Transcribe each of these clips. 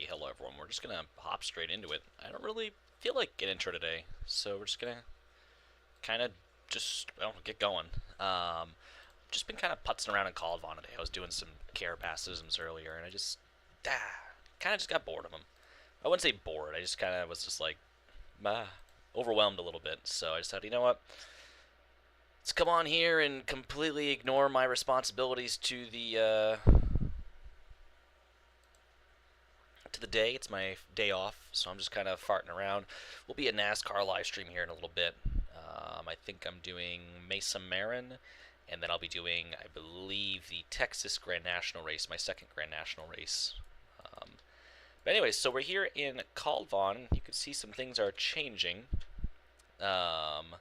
Alrighty, hello everyone. We're just gonna hop straight into it. I don't really feel like an intro today, so we're just gonna kind of just get going. Just been kind of putzing around in Kaldvann today. I was doing some care baptisms earlier, and I just kind of just got bored of them. I wouldn't say bored. I just kind of was just like overwhelmed a little bit. So I decided, you know what? Let's come on here and completely ignore my responsibilities to the day. It's my day off, so I'm just kind of farting around. We'll be a NASCAR live stream here in a little bit. I think I'm doing Mesa Marin, and then I'll be doing, I believe, the Texas Grand National race, my second Grand National race. But anyways, so we're here in Kaldvann. You can see some things are changing. Haven't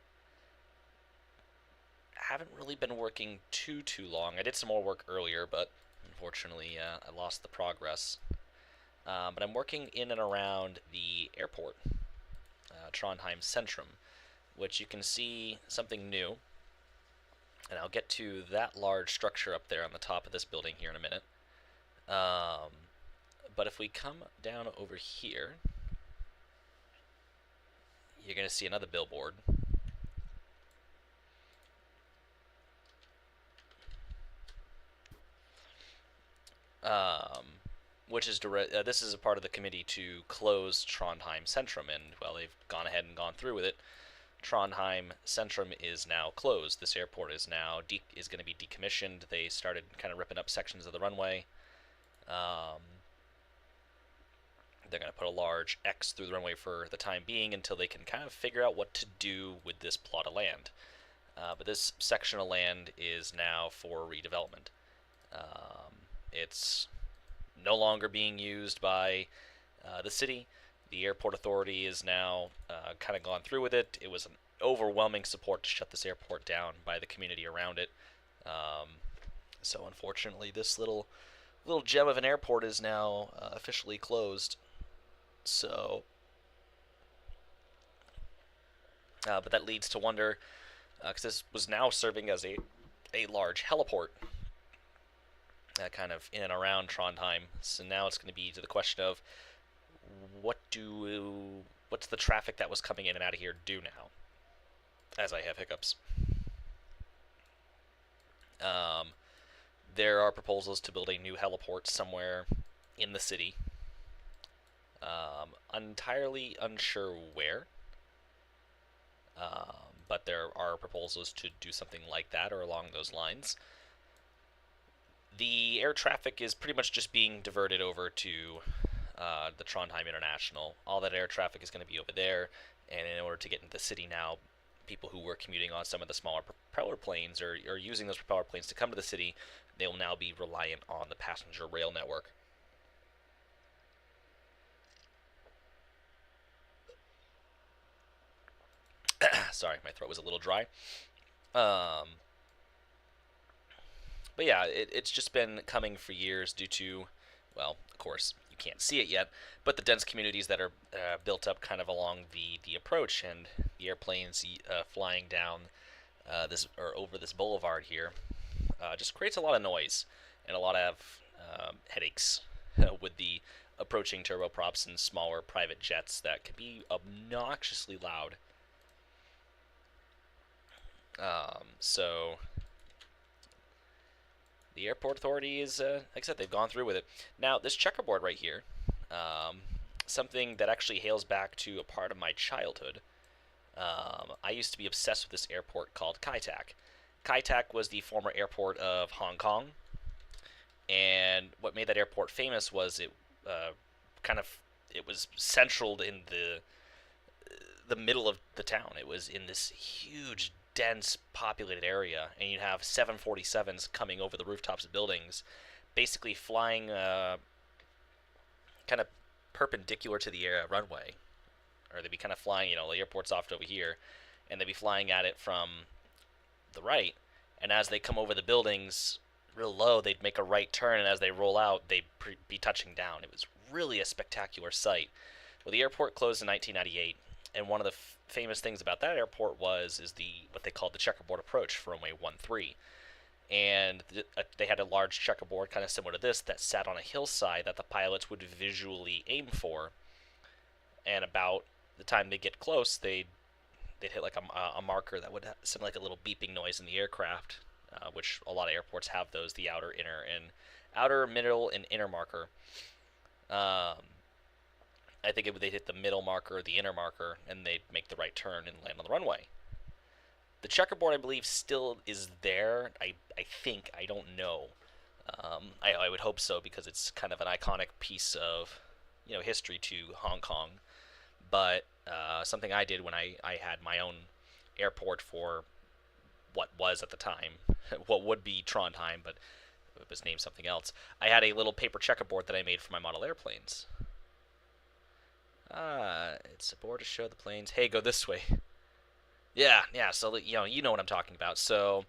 really been working too long. I did some more work earlier, but unfortunately I lost the progress. But I'm working in and around the airport, Trondheim Centrum, which you can see something new. And I'll get to that large structure up there on the top of this building here in a minute. But if we come down over here, you're going to see another billboard. Which is this is a part of the committee to close Trondheim Centrum, and well, they've gone ahead and gone through with it. Trondheim Centrum is now closed. This airport is now is going to be decommissioned. They started kind of ripping up sections of the runway. They're going to put a large X through the runway for the time being until they can kind of figure out what to do with this plot of land. But this section of land is now for redevelopment. It's no longer being used by the city. The airport authority is now kind of gone through with it. It was an overwhelming support to shut this airport down by the community around it. So unfortunately, this little gem of an airport is now officially closed. So, but that leads to wonder, because this was now serving as a large heliport. Kind of in and around Trondheim. So now it's going to be to the question of what's the traffic that was coming in and out of here do now, as I have hiccups. There are proposals to build a new heliport somewhere in the city. Entirely unsure where, but there are proposals to do something like that or along those lines. The air traffic is pretty much just being diverted over to the Trondheim International. All that air traffic is going to be over there, and in order to get into the city now, people who were commuting on some of the smaller propeller planes or using those propeller planes to come to the city, they will now be reliant on the passenger rail network. Sorry, my throat was a little dry. But yeah, it's just been coming for years due to, well, of course, you can't see it yet, but the dense communities that are built up kind of along the approach, and the airplanes flying down this or over this boulevard here just creates a lot of noise and a lot of headaches with the approaching turboprops and smaller private jets that can be obnoxiously loud. So the airport authority is, like I said, they've gone through with it. Now, this checkerboard right here, something that actually hails back to a part of my childhood. I used to be obsessed with this airport called Kai Tak. Kai Tak was the former airport of Hong Kong, and what made that airport famous was it was centraled in the middle of the town. It was in this huge, dense, populated area, and you'd have 747s coming over the rooftops of buildings, basically flying kind of perpendicular to the runway. Or they'd be kind of flying, the airport's off over here, and they'd be flying at it from the right, and as they come over the buildings real low, they'd make a right turn, and as they roll out, they'd be touching down. It was really a spectacular sight. Well, the airport closed in 1998, and one of the famous things about that airport is what they called the checkerboard approach for runway 13. and they had a large checkerboard, kind of similar to this, that sat on a hillside that the pilots would visually aim for. And about the time they get close, they'd hit like a marker that would send like a little beeping noise in the aircraft, which a lot of airports have those, the outer, middle, and inner marker. Um, I think they'd hit the middle marker, the inner marker, and they'd make the right turn and land on the runway. The checkerboard, I believe, still is there. I think. I don't know. I would hope so, because it's kind of an iconic piece of history to Hong Kong. But something I did when I had my own airport for what was at the time, what would be Trondheim, but it was named something else. I had a little paper checkerboard that I made for my model airplanes. It's a board to show the planes. Hey, go this way. Yeah. So you know what I'm talking about. So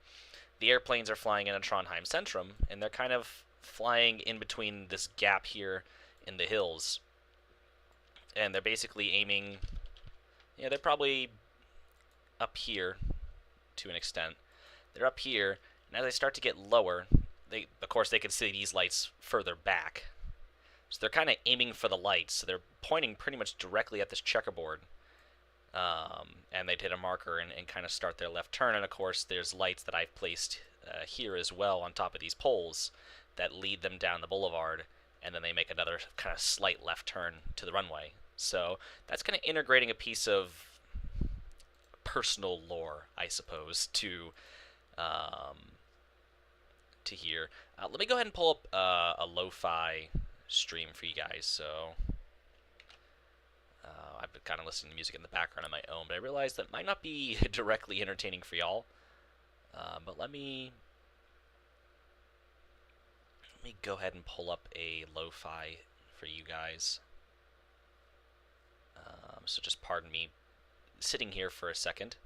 the airplanes are flying in a Trondheim Centrum, and they're kind of flying in between this gap here in the hills, and they're basically aiming. They're probably up here to an extent. They're up here, and as they start to get lower, of course they can see these lights further back. So they're kind of aiming for the lights. So they're pointing pretty much directly at this checkerboard. And they'd hit a marker and kind of start their left turn. And of course, there's lights that I've placed here as well on top of these poles that lead them down the boulevard. And then they make another kind of slight left turn to the runway. So that's kind of integrating a piece of personal lore, I suppose, to here. Let me go ahead and pull up a lo-fi stream for you guys. So I've been kind of listening to music in the background on my own, but I realized that might not be directly entertaining for y'all. But let me go ahead and pull up a lo-fi for you guys. So just pardon me sitting here for a second.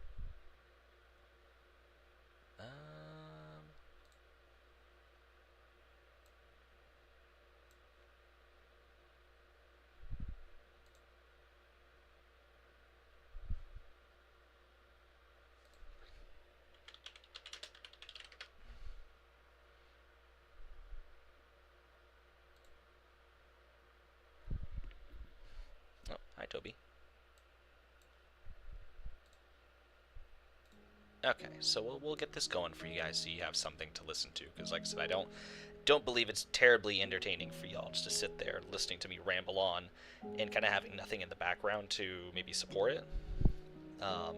Oh, hi, Toby. Okay, so we'll get this going for you guys so you have something to listen to, because like I said, I don't believe it's terribly entertaining for y'all just to sit there listening to me ramble on and kind of having nothing in the background to maybe support it.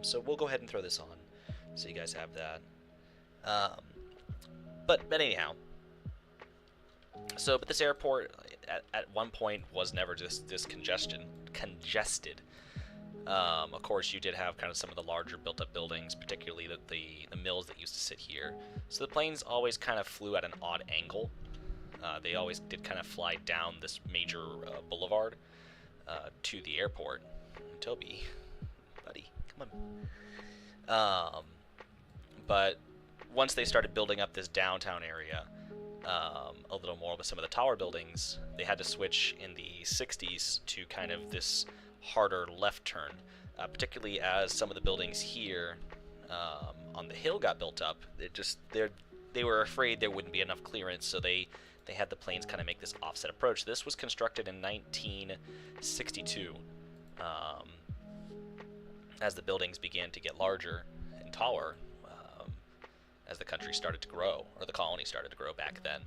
So we'll go ahead and throw this on so you guys have that. But anyhow, but this airport at one point was never just this congested. Of course, you did have kind of some of the larger built-up buildings, particularly the mills that used to sit here. So the planes always kind of flew at an odd angle. They always did kind of fly down this major boulevard to the airport. Toby, buddy, come on. But once they started building up this downtown area a little more with some of the tower buildings, they had to switch in the 60s to kind of this harder left turn, particularly as some of the buildings here on the hill got built up. They were afraid there wouldn't be enough clearance, so they had the planes kind of make this offset approach. This was constructed in 1962 as the buildings began to get larger and taller as the country started to grow, or the colony started to grow back then.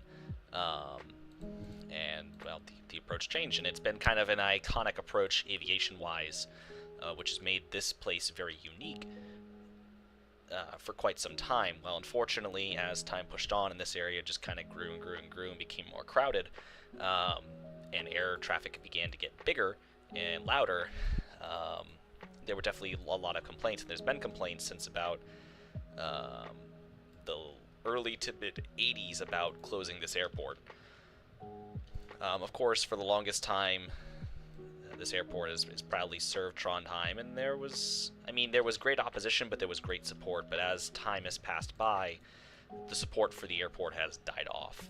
And, well, the approach changed, and it's been kind of an iconic approach aviation-wise, which has made this place very unique for quite some time. Well, unfortunately, as time pushed on and this area just kind of grew and grew and grew and became more crowded, and air traffic began to get bigger and louder, there were definitely a lot of complaints, and there's been complaints since about the early to mid-'80s about closing this airport. Of course, for the longest time, this airport has proudly served Trondheim, and there was great opposition, but there was great support. But as time has passed by, the support for the airport has died off.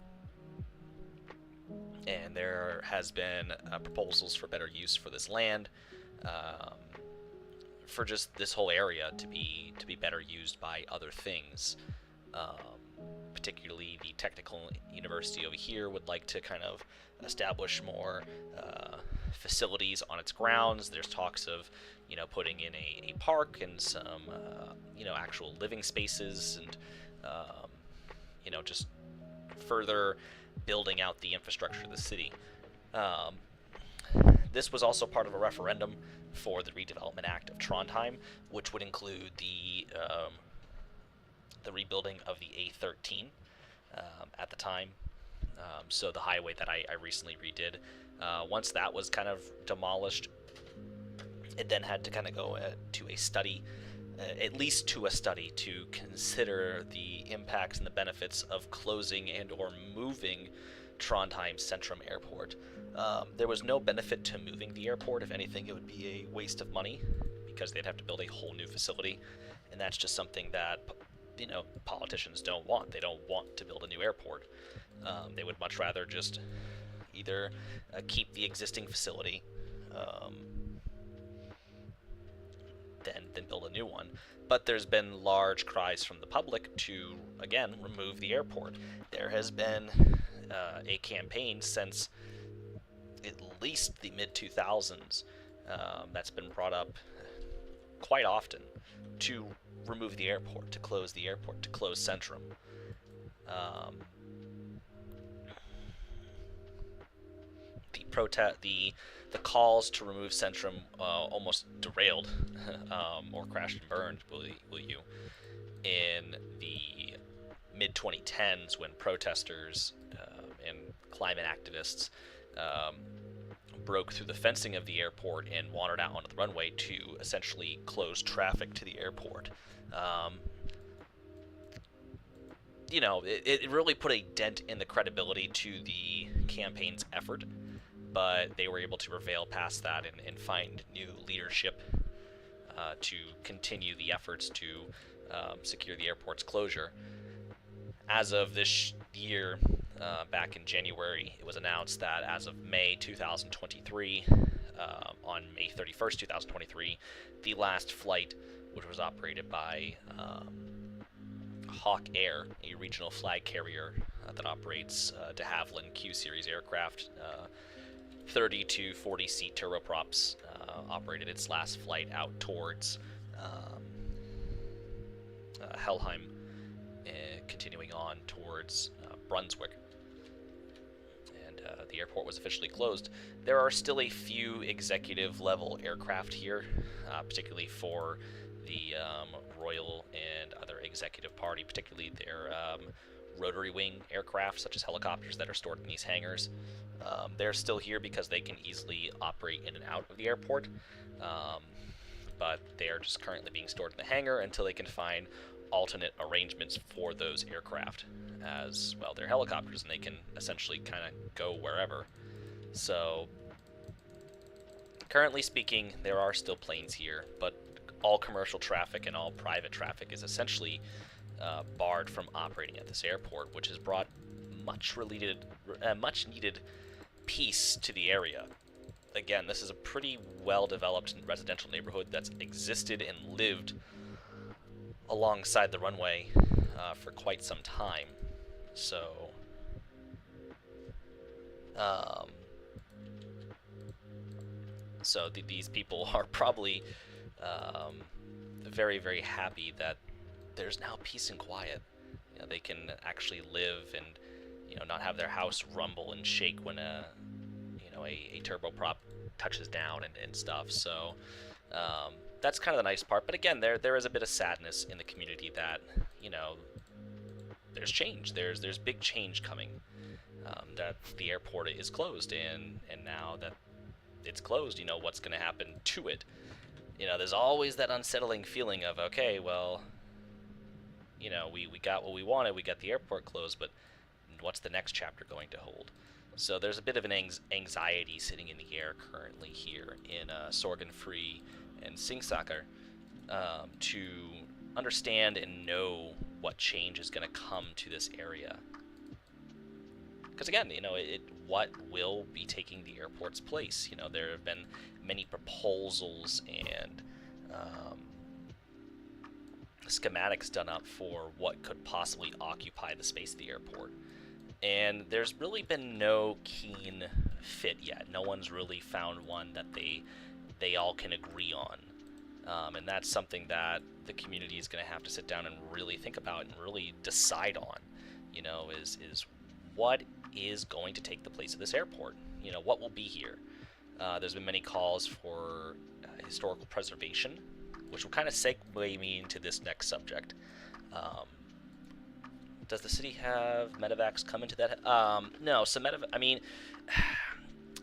And there has been proposals for better use for this land, for just this whole area to be better used by other things, particularly the technical university over here, would like to kind of establish more facilities on its grounds. There's talks of, putting in a park and some, actual living spaces, and, just further building out the infrastructure of the city. This was also part of a referendum for the Redevelopment Act of Trondheim, which would include the rebuilding of the A13 at the time. So the highway that I recently redid. Once that was kind of demolished, it then had to kind of go to a study, at least to a study, to consider the impacts and the benefits of closing and or moving Trondheim Centrum Airport. There was no benefit to moving the airport. If anything, it would be a waste of money because they'd have to build a whole new facility, and that's just something that politicians don't want. They don't want to build a new airport. They would much rather just either keep the existing facility than build a new one. But there's been large cries from the public to, again, remove the airport. There has been a campaign since at least the mid-2000s that's been brought up quite often to remove the airport, to close the airport, to close Centrum. The calls to remove Centrum almost derailed or crashed and burned, will you, in the mid-2010s when protesters and climate activists broke through the fencing of the airport and wandered out onto the runway to essentially close traffic to the airport. It really put a dent in the credibility to the campaign's effort, but they were able to prevail past that and find new leadership to continue the efforts to secure the airport's closure. As of this year, back in January, it was announced that as of May 2023, on May 31st, 2023, the last flight, which was operated by Hawk Air, a regional flag carrier that operates de Havilland Q-Series aircraft, 30 to 40 seat turboprops, operated its last flight out towards Helheim, continuing on towards Brunswick. And the airport was officially closed. There are still a few executive level aircraft here, particularly for the Royal and other executive party, particularly their rotary wing aircraft, such as helicopters that are stored in these hangars. They're still here because they can easily operate in and out of the airport, but they are just currently being stored in the hangar until they can find alternate arrangements for those aircraft. As well, they're helicopters and they can essentially kind of go wherever. So currently speaking, there are still planes here, but all commercial traffic and all private traffic is essentially barred from operating at this airport, which has brought much needed peace to the area. Again, this is a pretty well-developed residential neighborhood that's existed and lived alongside the runway for quite some time. So these people are probably very, very happy that there's now peace and quiet. They can actually live and not have their house rumble and shake when a turboprop touches down and stuff. So that's kind of the nice part. But again, there is a bit of sadness in the community that there's change. There's big change coming. That the airport is closed, and now that it's closed, what's going to happen to it? There's always that unsettling feeling of, okay, well, we got what we wanted. We got the airport closed, but what's the next chapter going to hold? So there's a bit of an anxiety sitting in the air currently here in Sorgenfri and Singsaker to understand and know what change is going to come to this area. Because again, what will be taking the airport's place? There have been many proposals and schematics done up for what could possibly occupy the space of the airport. And there's really been no keen fit yet. No one's really found one that they all can agree on. And that's something that the community is going to have to sit down and really think about and really decide on. Is what is going to take the place of this airport? What will be here? There's been many calls for historical preservation, which will kind of segue me into this next subject. Does the city have medevacs come into that? No. So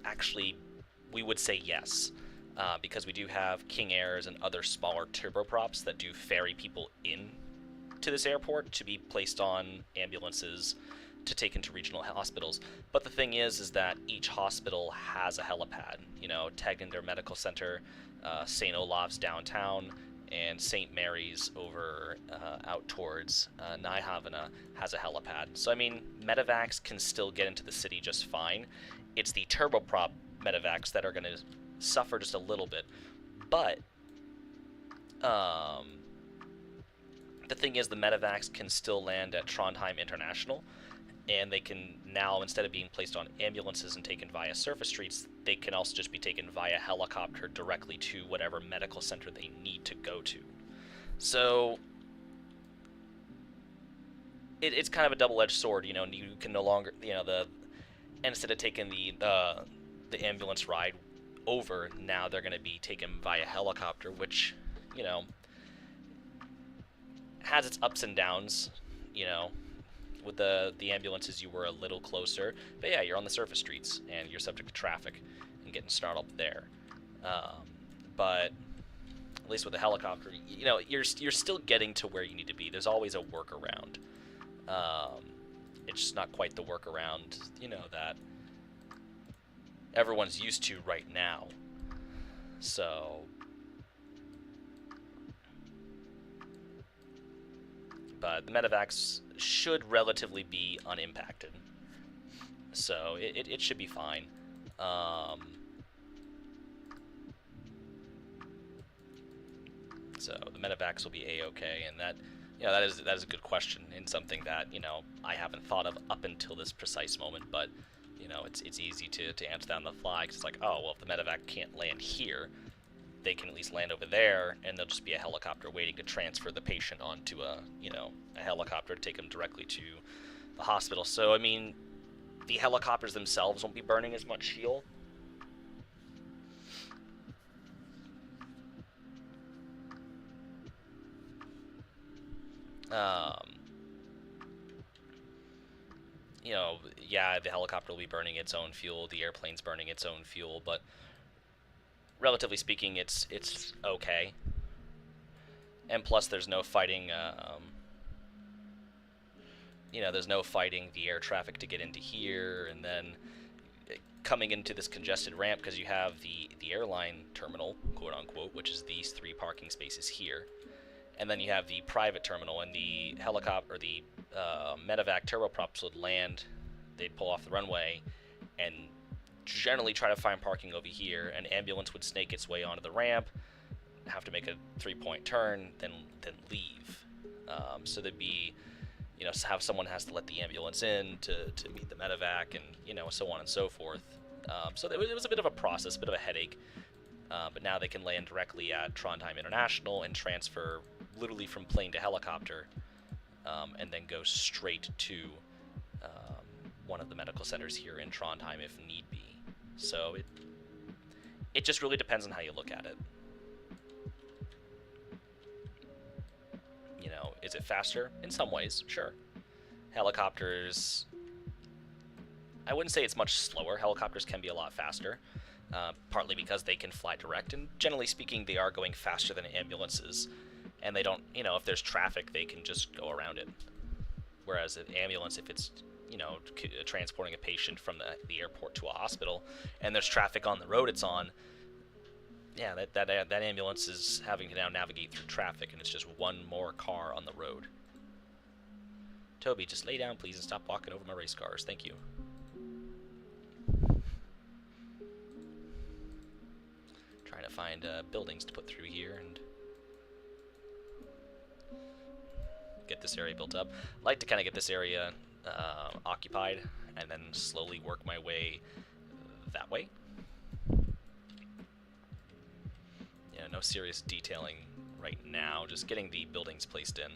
actually, we would say yes, because we do have King Airs and other smaller turboprops that do ferry people in to this airport to be placed on ambulances to take into regional hospitals. But the thing is that each hospital has a helipad. Tegnender Medical Center, St. Olaf's downtown, and St. Mary's over out towards Nyhavna has a helipad. So, medevacs can still get into the city just fine. It's the turboprop medevacs that are going to suffer just a little bit. But the thing is, the medevacs can still land at Trondheim International, and they can now, instead of being placed on ambulances and taken via surface streets, they can also just be taken via helicopter directly to whatever medical center they need to go to. So it's kind of a double-edged sword. You can no longer, instead of taking the ambulance ride over, now they're going to be taken via helicopter, which has its ups and downs. With the ambulances, you were a little closer, but yeah, you're on the surface streets and you're subject to traffic and getting snarled up there. But at least with the helicopter, you're still getting to where you need to be. There's always a workaround. It's just not quite the workaround, that everyone's used to right now. So, but the medevacs should relatively be unimpacted, so it should be fine. So the medevacs will be a-okay, and that is a good question, and something that I haven't thought of up until this precise moment. But it's easy to answer that on the fly, because it's like, oh well, if the medevac can't land here, they can at least land over there, and there'll just be a helicopter waiting to transfer the patient onto a helicopter to take them directly to the hospital. So the helicopters themselves won't be burning as much fuel. Yeah, the helicopter will be burning its own fuel, the airplane's burning its own fuel, but relatively speaking, it's okay. And plus, there's no fighting. There's no fighting the air traffic to get into here, and then coming into this congested ramp, because you have the airline terminal, quote unquote, which is these 3 parking spaces here, and then you have the private terminal, and the helicopter or the medevac turboprops would land. They'd pull off the runway and generally try to find parking over here. An ambulance would snake its way onto the ramp, have to make a 3-point turn, then leave. So there'd be, have someone has to let the ambulance in to meet the medevac, and so on and so forth. So it was a bit of a process, a bit of a headache. But now they can land directly at Trondheim International and transfer literally from plane to helicopter, and then go straight to one of the medical centers here in Trondheim if need be. So it just really depends on how you look at it. Is it faster? In some ways, sure. Helicopters, I wouldn't say it's much slower. Helicopters can be a lot faster, partly because they can fly direct, and generally speaking, they are going faster than ambulances, and they don't, if there's traffic, they can just go around it. Whereas an ambulance, if it's, transporting a patient from the airport to a hospital, and there's traffic on the road it's on, yeah, that ambulance is having to now navigate through traffic, and it's just one more car on the road. Toby, just lay down, please, and stop walking over my race cars. Thank you. Trying to find buildings to put through here, and get this area built up. I'd like to kind of get this area occupied, and then slowly work my way that way. Yeah, no serious detailing right now, just getting the buildings placed in.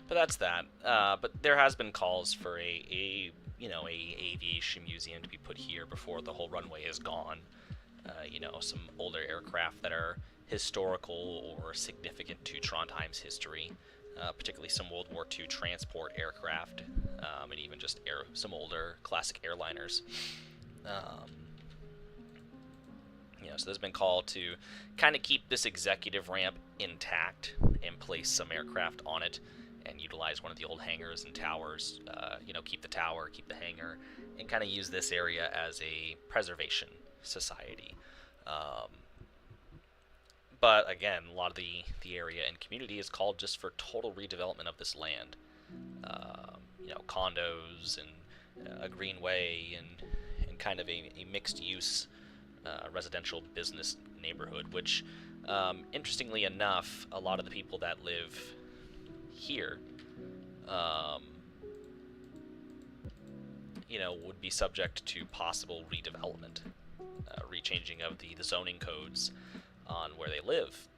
But that's that. But there has been calls for a aviation museum to be put here before the whole runway is gone. Some older aircraft that are historical or significant to Trondheim's history, particularly some World War II transport aircraft, and even just some older classic airliners. So there's been call to kind of keep this executive ramp intact and place some aircraft on it and utilize one of the old hangars and towers, keep the tower, keep the hangar, and kind of use this area as a preservation society. But again, a lot of the area and community is called just for total redevelopment of this land. Condos and a greenway and kind of a mixed use residential business neighborhood, which, interestingly enough, a lot of the people that live here, would be subject to possible redevelopment, rechanging of the zoning codes on where they live.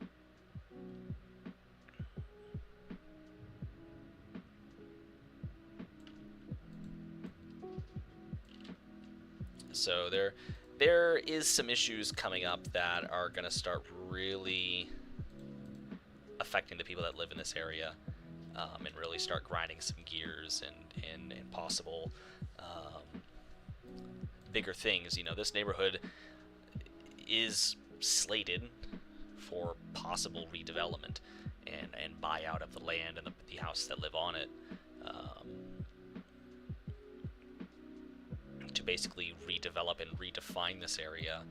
So there is some issues coming up that are going to start really affecting the people that live in this area, and really start grinding some gears and possible bigger things. This neighborhood is slated for possible redevelopment and buyout of the land and the houses that live on it, to basically redevelop and redefine this area,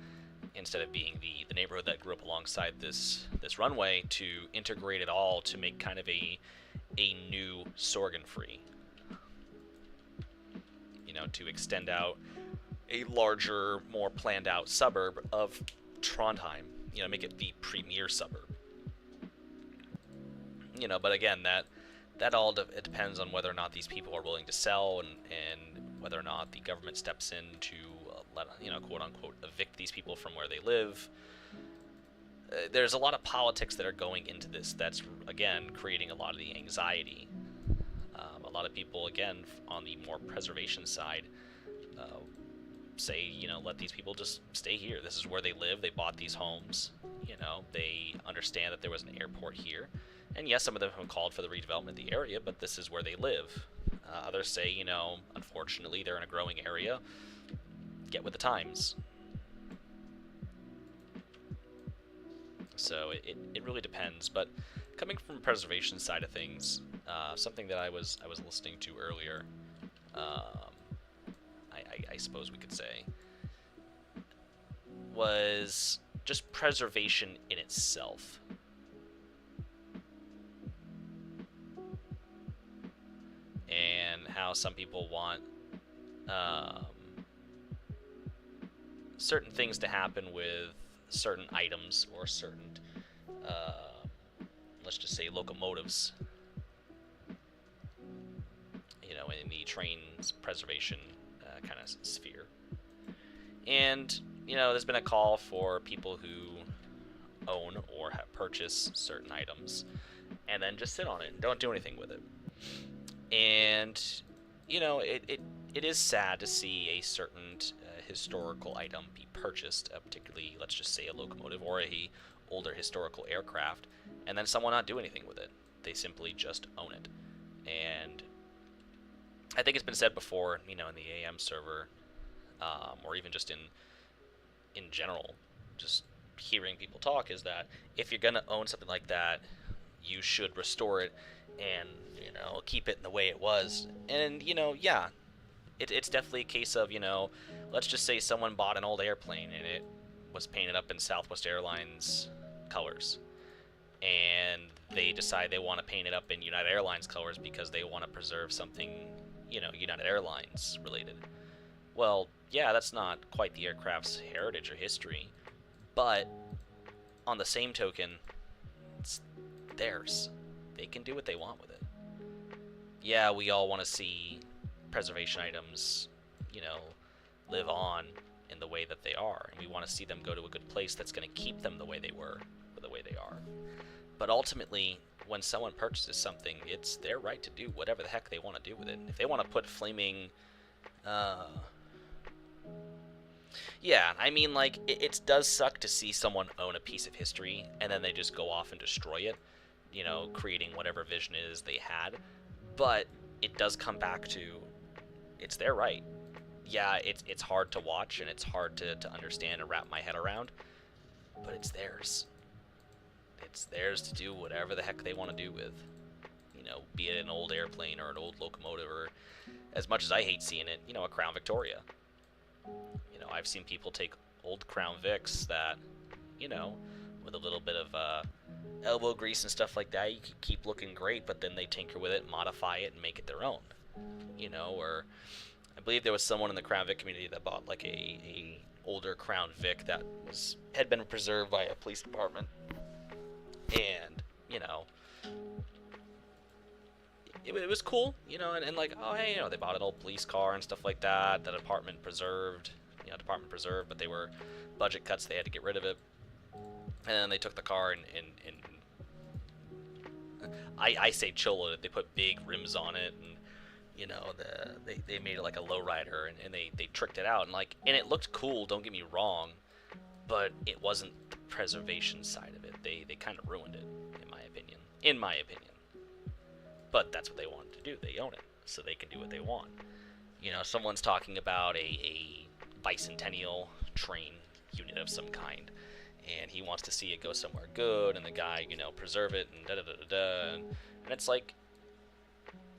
instead of being the neighborhood that grew up alongside this runway, to integrate it all to make kind of a new Sorgenfri. To extend out a larger, more planned out suburb of Trondheim. Make it the premier suburb. But again, that all it depends on whether or not these people are willing to sell, and whether or not the government steps in to let, quote unquote, evict these people from where they live. There's a lot of politics that are going into this that's, again, creating a lot of the anxiety. A lot of people, again, on the more preservation side, say, let these people just stay here. This is where they live. They bought these homes. They understand that there was an airport here. And yes, some of them have called for the redevelopment of the area, but this is where they live. Others say, unfortunately, they're in a growing area. Get with the times. So it really depends. But coming from the preservation side of things, something that I was listening to earlier, I suppose we could say, was just preservation in itself. And how some people want certain things to happen with certain items or certain, let's just say, locomotives, in the train's preservation kind of sphere. And, there's been a call for people who own or have purchased certain items and then just sit on it and don't do anything with it. And, it is sad to see a certain historical item be purchased, particularly, let's just say, a locomotive or a older historical aircraft, and then someone not do anything with it. They simply just own it. And I think it's been said before, in the AM server, or even just in general, just hearing people talk, is that if you're gonna own something like that, you should restore it and keep it in the way it was. And yeah, it's definitely a case of let's just say someone bought an old airplane and it was painted up in Southwest Airlines colors, and they decide they want to paint it up in United Airlines colors because they want to preserve something, United Airlines related. Well, yeah, that's not quite the aircraft's heritage or history, but on the same token, it's theirs. They can do what they want with it. Yeah, we all want to see preservation items, live on in the way that they are, and we want to see them go to a good place that's going to keep them the way they were, or the way they are. But ultimately, when someone purchases something, it's their right to do whatever the heck they want to do with it. If they want to put flaming, yeah, I mean, like, it does suck to see someone own a piece of history and then they just go off and destroy it, creating whatever vision it is they had. But it does come back to, it's their right. Yeah, it's hard to watch and it's hard to understand and wrap my head around, but it's theirs. It's theirs to do whatever the heck they want to do with, be it an old airplane or an old locomotive, or, as much as I hate seeing it, a Crown Victoria. I've seen people take old Crown Vics that, with a little bit of elbow grease and stuff like that, you can keep looking great, but then they tinker with it, modify it, and make it their own. Or I believe there was someone in the Crown Vic community that bought like a older Crown Vic that had been preserved by a police department, and it was cool, and like, oh hey, they bought an old police car and stuff like that. The department preserved, but they were budget cuts, they had to get rid of it, and then they took the car and I say chill it. They put big rims on it, and they made it like a lowrider, and they tricked it out, and it looked cool. Don't get me wrong, but it wasn't the preservation side of it. They kind of ruined it, in my opinion. But that's what they wanted to do. They own it, so they can do what they want. Someone's talking about a bicentennial train unit of some kind, and he wants to see it go somewhere good, and the guy, preserve it, and da-da-da-da-da, and it's like,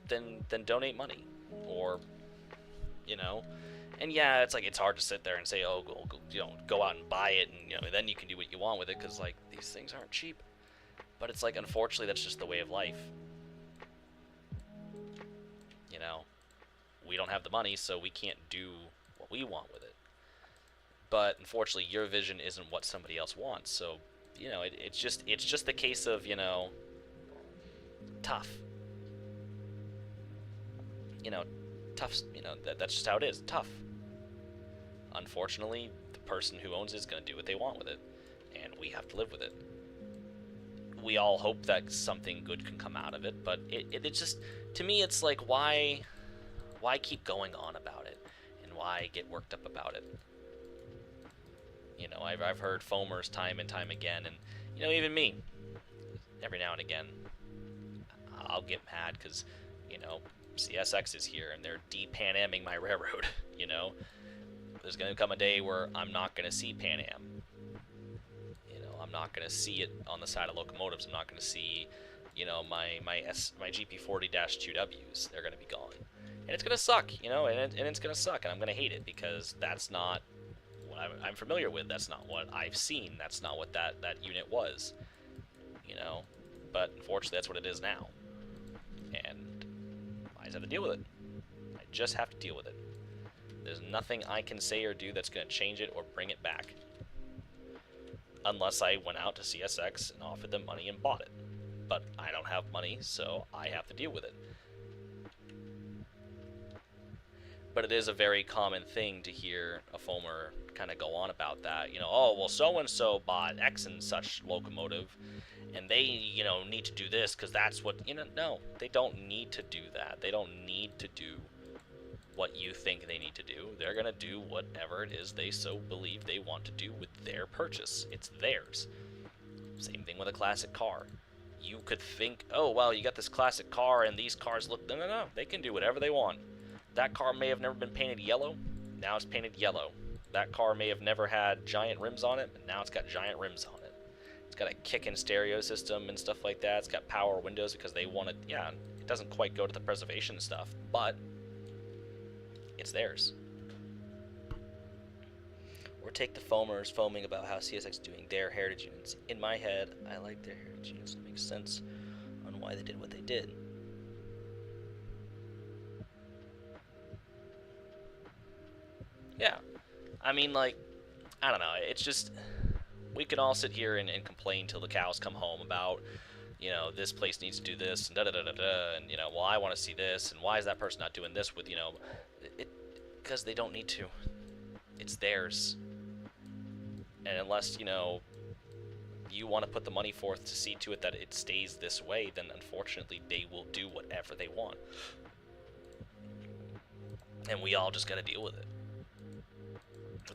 then donate money, or, and yeah, it's like, it's hard to sit there and say, oh, go out and buy it, and, then you can do what you want with it, because, like, these things aren't cheap. But it's like, unfortunately, that's just the way of life. We don't have the money, so we can't do what we want with it. But unfortunately, your vision isn't what somebody else wants. So, it's just the case of, tough. Tough. That's just how it is. Tough. Unfortunately, the person who owns it is going to do what they want with it, and we have to live with it. We all hope that something good can come out of it, but it just, to me, it's like, why keep going on about it, and why get worked up about it? I've heard foamers time and time again, and even me, every now and again, I'll get mad because CSX is here and they're de-Pan Amming my railroad. There's gonna come a day where I'm not gonna see Pan Am. I'm not gonna see it on the side of locomotives. I'm not gonna see, my GP40-2Ws. They're gonna be gone, and it's gonna suck, and it's gonna suck, and I'm gonna hate it because that's not what I'm familiar with. That's not what I've seen. That's not what that unit was, But unfortunately, that's what it is now, and I just have to deal with it. I just have to deal with it. There's nothing I can say or do that's gonna change it or bring it back. Unless I went out to CSX and offered them money and bought it. But I don't have money, so I have to deal with it. But it is a very common thing to hear a foamer kind of go on about that. Oh, well, so-and-so bought X and such locomotive, and they, need to do this because that's what, no, they don't need to do that. They don't need to do what you think they need to do. They're going to do whatever it is they so believe they want to do with their purchase. It's theirs. Same thing with a classic car. You could think, oh, well, you got this classic car and these cars look... No. They can do whatever they want. That car may have never been painted yellow. Now it's painted yellow. That car may have never had giant rims on it, but now it's got giant rims on it. It's got a kick-in stereo system and stuff like that. It's got power windows because they want it. Yeah, it doesn't quite go to the preservation stuff, but it's theirs. Or take the foamers foaming about how CSX is doing their heritage units. In my head, I like their heritage units. It makes sense on why they did what they did. Yeah. I mean, like, I don't know. It's just, we can all sit here and complain till the cows come home about, you know, this place needs to do this, and da-da-da-da-da, and, you know, well, I want to see this, and why is that person not doing this with, you know, because they don't need to. It's theirs. And unless, you know, you want to put the money forth to see to it that it stays this way, then unfortunately they will do whatever they want. And we all just got to deal with it.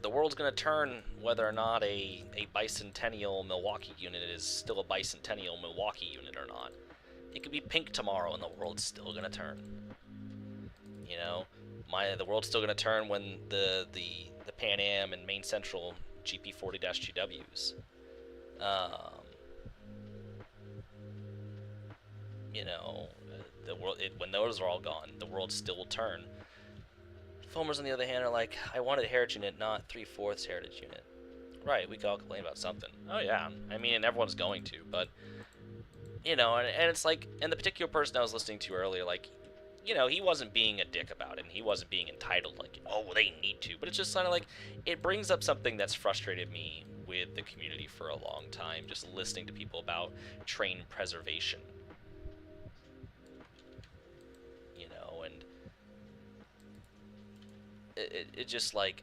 The world's going to turn whether or not a bicentennial Milwaukee unit is still a bicentennial Milwaukee unit or not. It could be pink tomorrow and the world's still going to turn. You know, the world's still going to turn when the Pan Am and Main Central GP40-GWs. You know, when those are all gone, the world still will turn. Foamers, on the other hand, are like, I wanted a heritage unit, not 3/4 heritage unit. Right, we can all complain about something. Oh yeah, I mean, and everyone's going to, but, you know, and it's like, and the particular person I was listening to earlier, like, you know, he wasn't being a dick about it, and he wasn't being entitled, like, oh, well, they need to, but it's just kind of like, it brings up something that's frustrated me with the community for a long time, just listening to people about train preservation. You know, and it just, like,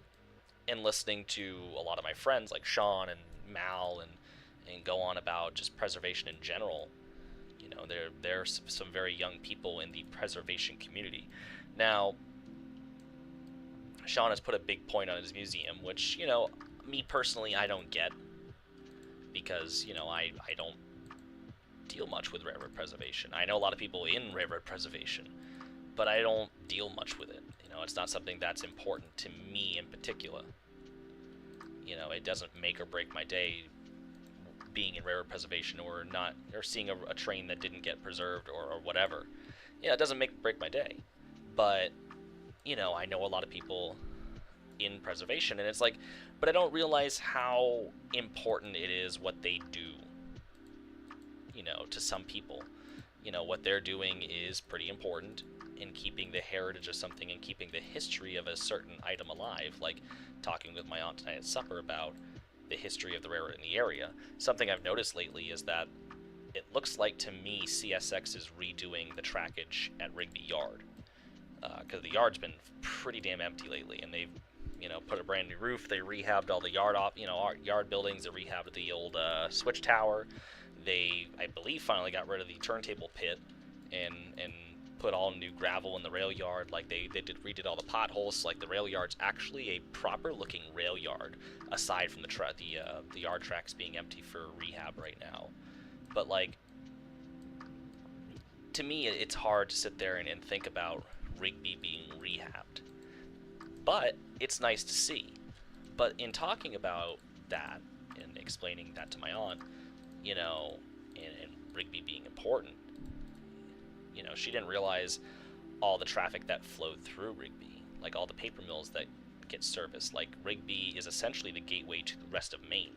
and listening to a lot of my friends, like Sean and Mal, and go on about just preservation in general. You know, there's some very young people in the preservation community. Now, Sean has put a big point on his museum, which, you know, me personally, I don't get, because, you know, I don't deal much with railroad preservation. I know a lot of people in railroad preservation, but I don't deal much with it. You know, it's not something that's important to me in particular. You know, it doesn't make or break my day being in railroad preservation, or not, or seeing a train that didn't get preserved, or whatever. Yeah, it doesn't make or break my day. But, you know, I know a lot of people in preservation, and it's like, but I don't realize how important it is what they do, you know, to some people. You know, what they're doing is pretty important in keeping the heritage of something and keeping the history of a certain item alive, like talking with my aunt tonight at supper about the history of the railroad in the area. Something I've noticed lately is that it looks like, to me, CSX is redoing the trackage at Rigby Yard, because the yard's been pretty damn empty lately, and they've, you know, put a brand new roof. They rehabbed all the yard buildings. They rehabbed the old switch tower. They, I believe, finally got rid of the turntable pit and put all new gravel in the rail yard. Like, they redid all the potholes. So, like, the rail yard's actually a proper looking rail yard, aside from the yard tracks being empty for rehab right now. But, like, to me, it's hard to sit there and think about Rigby being rehabbed. But it's nice to see. But in talking about that and explaining that to my aunt, you know, and Rigby being important, you know, she didn't realize all the traffic that flowed through Rigby, like all the paper mills that get serviced. Like, Rigby is essentially the gateway to the rest of Maine.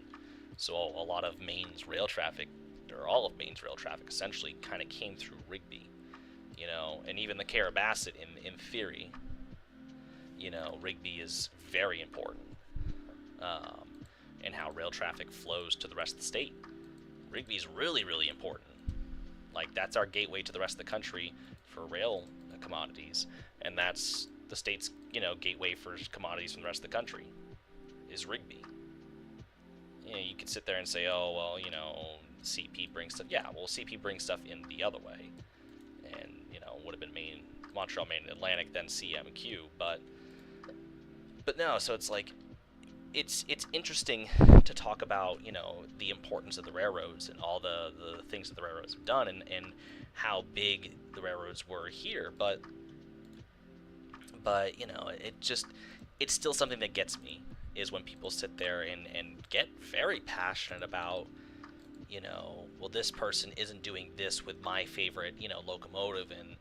So a lot of Maine's rail traffic, or all of Maine's rail traffic, essentially kind of came through Rigby. You know, and even the Carabasset, in theory, you know, Rigby is very important in how rail traffic flows to the rest of the state. Rigby's really, really important. Like, that's our gateway to the rest of the country for rail commodities, and that's the state's, you know, gateway for commodities from the rest of the country, is Rigby. You know, you could sit there and say, oh, well, you know, CP brings stuff. Yeah, well, CP brings stuff in the other way, and, you know, would have been Montreal, Maine, and Atlantic, then CMQ, but no, so it's like, it's interesting to talk about, you know, the importance of the railroads and all the things that the railroads have done, and how big the railroads were here, but you know, it's still something that gets me, is when people sit there and get very passionate about, well, this person isn't doing this with my favorite, locomotive, and,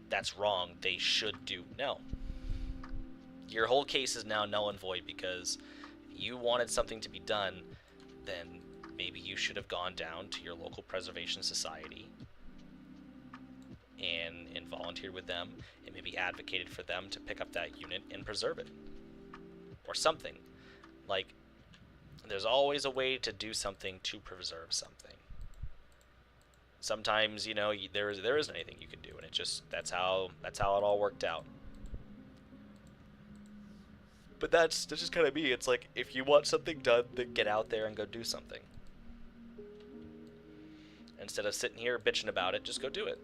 that's wrong. They should do. No. Your whole case is now null and void because you wanted something to be done, then maybe you should have gone down to your local preservation society and volunteered with them and maybe advocated for them to pick up that unit and preserve it. Or something. Like, there's always a way to do something to preserve something. Sometimes, there isn't anything you can do, and that's how it all worked out. But that's just kind of me. It's like, if you want something done, then get out there and go do something. Instead of sitting here bitching about it, just go do it.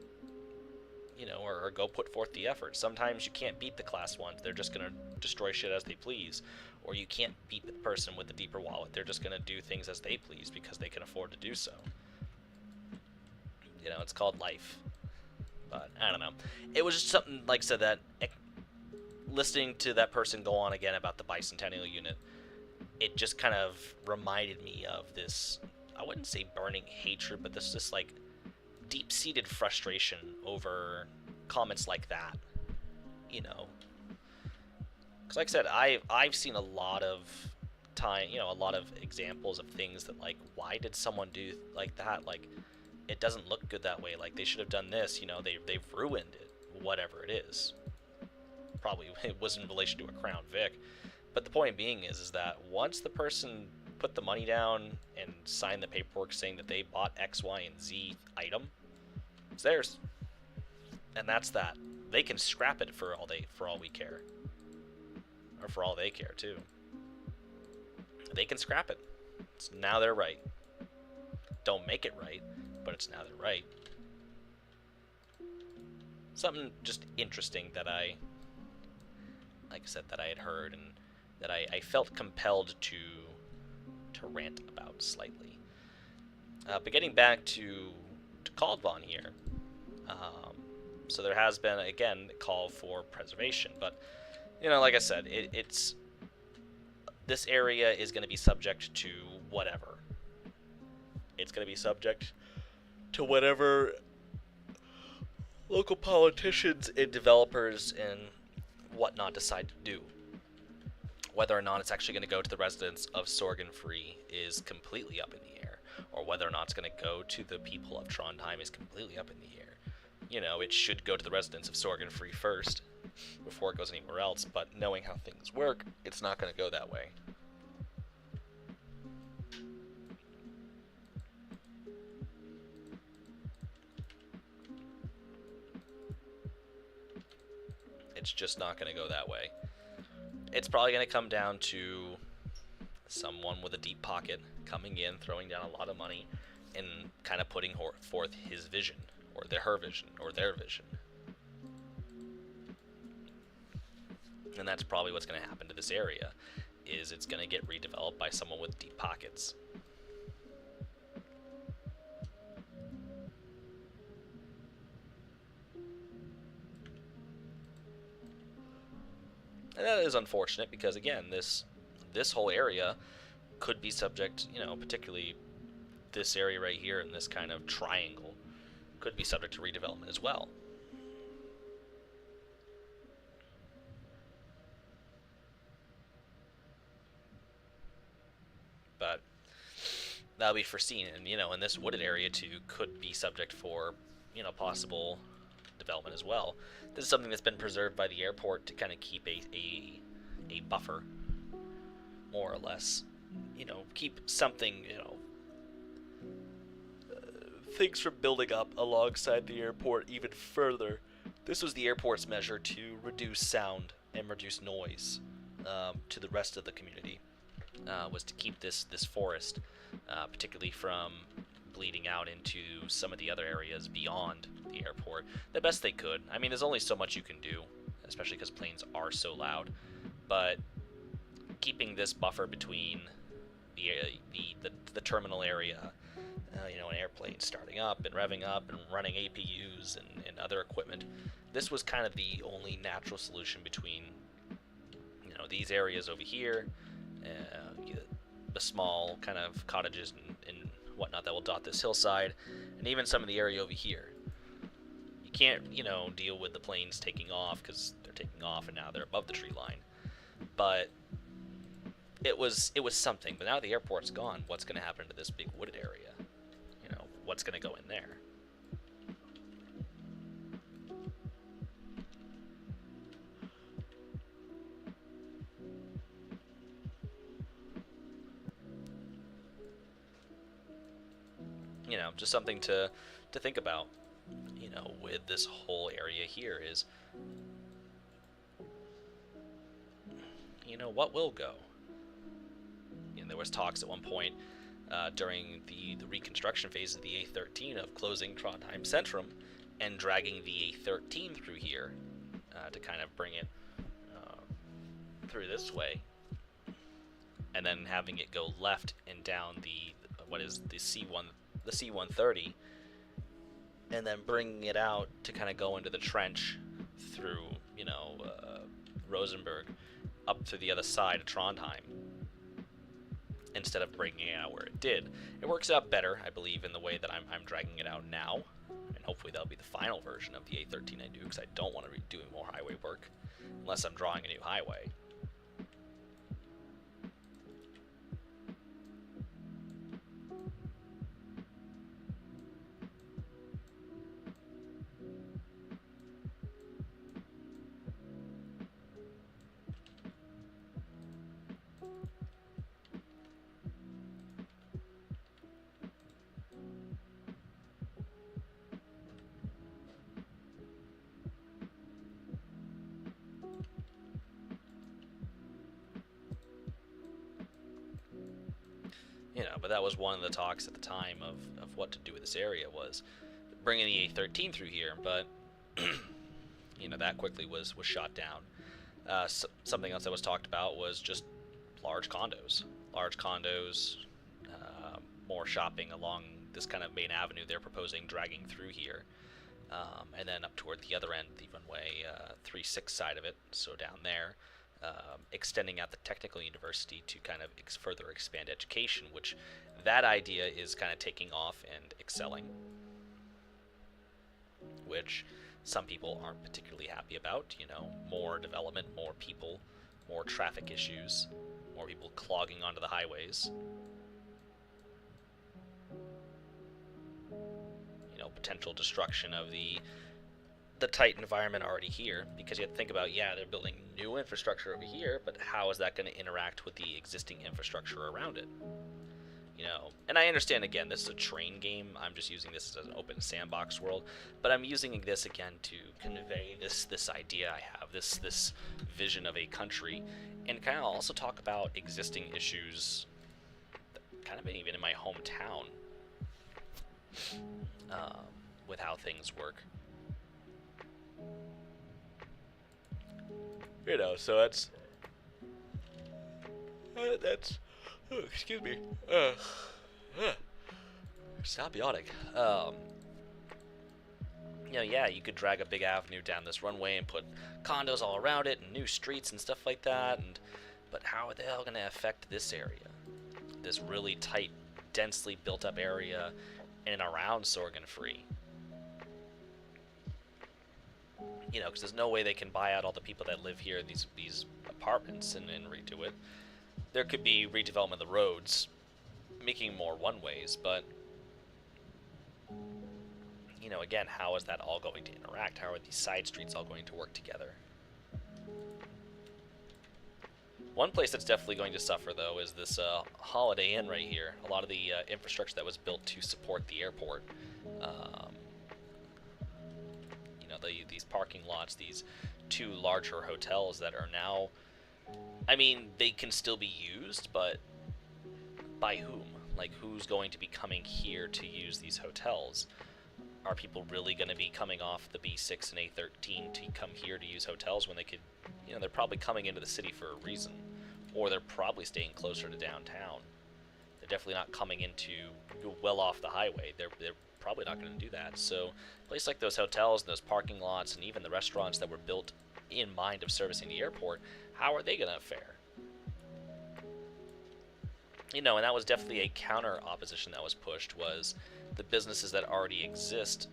Or go put forth the effort. Sometimes you can't beat the class 1s. They're just going to destroy shit as they please. Or you can't beat the person with the deeper wallet. They're just going to do things as they please because they can afford to do so. It's called life. But, I don't know. It was just something, like I said, that listening to that person go on again about the bicentennial unit, it just kind of reminded me of this, I wouldn't say burning hatred, but this like deep-seated frustration over comments like that, because like I said, I've seen a lot of time, a lot of examples of things that, like, why did someone do like that? Like, it doesn't look good that way. Like, they should have done this. They've ruined it, whatever it is. Probably it was in relation to a Crown Vic, but the point being is that once the person put the money down and signed the paperwork saying that they bought X, Y, and Z item, it's theirs, and that's that. They can scrap it for all we care, or for all they care too. They can scrap it. It's now their right. Don't make it right, but it's now their right. Something just interesting that like I said, that I had heard and that I felt compelled to rant about slightly. But getting back to Kaldvann here, so there has been, again, a call for preservation, but, like I said, it's this area is going to be subject to whatever. It's going to be subject to whatever local politicians and developers and whatnot decide to do. Whether or not it's actually going to go to the residents of Sorgenfree is completely up in the air, or whether or not it's going to go to the people of Trondheim is completely up in the air. It should go to the residents of Sorgenfree first, before it goes anywhere else, but knowing how things work, it's not going to go that way. It's just not going to go that way. It's probably going to come down to someone with a deep pocket coming in, throwing down a lot of money, and kind of putting forth his vision, or her vision, or their vision. And that's probably what's going to happen to this area, is it's going to get redeveloped by someone with deep pockets. And that is unfortunate because, again, this whole area could be subject, particularly this area right here in this kind of triangle, could be subject to redevelopment as well. But that'll be foreseen, and, and this wooded area too could be subject for, possible development as well. This is something that's been preserved by the airport to kind of keep a buffer, more or less. Keep something, things from building up alongside the airport even further. This was the airport's measure to reduce sound and reduce noise to the rest of the community, was to keep this forest, particularly from bleeding out into some of the other areas beyond the airport, the best they could. I mean, there's only so much you can do, especially because planes are so loud, but keeping this buffer between the terminal area, an airplane starting up and revving up and running APUs and other equipment, this was kind of the only natural solution between these areas over here, the small kind of cottages and whatnot that will dot this hillside, and even some of the area over here. You can't, deal with the planes taking off because they're taking off and now they're above the tree line. But it was something. But now the airport's gone. What's going to happen to this big wooded area? What's going to go in there? Just something to think about, with this whole area here is, what will go? There was talks at one point during the reconstruction phase of the A13 of closing Trondheim Centrum and dragging the A13 through here to kind of bring it through this way, and then having it go left and down the C-130, and then bringing it out to kind of go into the trench through, Rosenberg up to the other side of Trondheim, instead of bringing it out where it did. It works out better, I believe, in the way that I'm dragging it out now, and hopefully that'll be the final version of the A13 I do, because I don't want to be doing more highway work unless I'm drawing a new highway. But that was one of the talks at the time of what to do with this area, was bringing the A13 through here, but that quickly was shot down. Something else that was talked about was just large condos, more shopping along this kind of main avenue they're proposing dragging through here, and then up toward the other end, the runway 36 side of it, so down there. Extending out the technical university to kind of further expand education, which that idea is kind of taking off and excelling, which some people aren't particularly happy about. More development, more people, more traffic issues, more people clogging onto the highways. Potential destruction of the tight environment already here, because you have to think about, they're building new infrastructure over here, but how is that going to interact with the existing infrastructure around it? And I understand, again, this is a train game. I'm just using this as an open sandbox world, but I'm using this again to convey this idea I have, this vision of a country, and kind of also talk about existing issues that kind of even in my hometown, with how things work. So that's oh, excuse me, stop yawning. You could drag a big avenue down this runway and put condos all around it and new streets and stuff like that, but how are they all going to affect this area, this really tight, densely built up area in and around Sorgenfri? Because there's no way they can buy out all the people that live here in these apartments and redo it. There could be redevelopment of the roads, making more one-ways, but, again, how is that all going to interact? How are these side streets all going to work together? One place that's definitely going to suffer, though, is this Holiday Inn right here. A lot of the infrastructure that was built to support the airport, these parking lots, these two larger hotels that are now, they can still be used, but by whom? Like, who's going to be coming here to use these hotels? Are people really going to be coming off the B6 and A13 to come here to use hotels when they could, they're probably coming into the city for a reason, or they're probably staying closer to downtown. They're definitely not coming into well off the highway. They're probably not going to do that. So a place like those hotels and those parking lots and even the restaurants that were built in mind of servicing the airport, how are they going to fare? And that was definitely a counter opposition that was pushed, was the businesses that already exist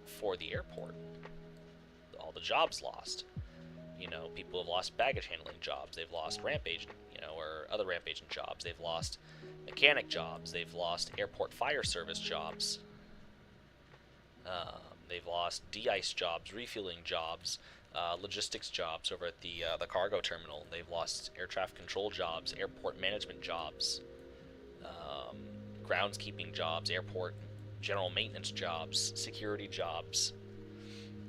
for the airport. All the jobs lost. People have lost baggage handling jobs. They've lost ramp agent, or other ramp agent jobs. They've lost mechanic jobs. They've lost airport fire service jobs. They've lost de-ice jobs, refueling jobs, logistics jobs over at the cargo terminal. They've lost air traffic control jobs, airport management jobs, groundskeeping jobs, airport general maintenance jobs, security jobs.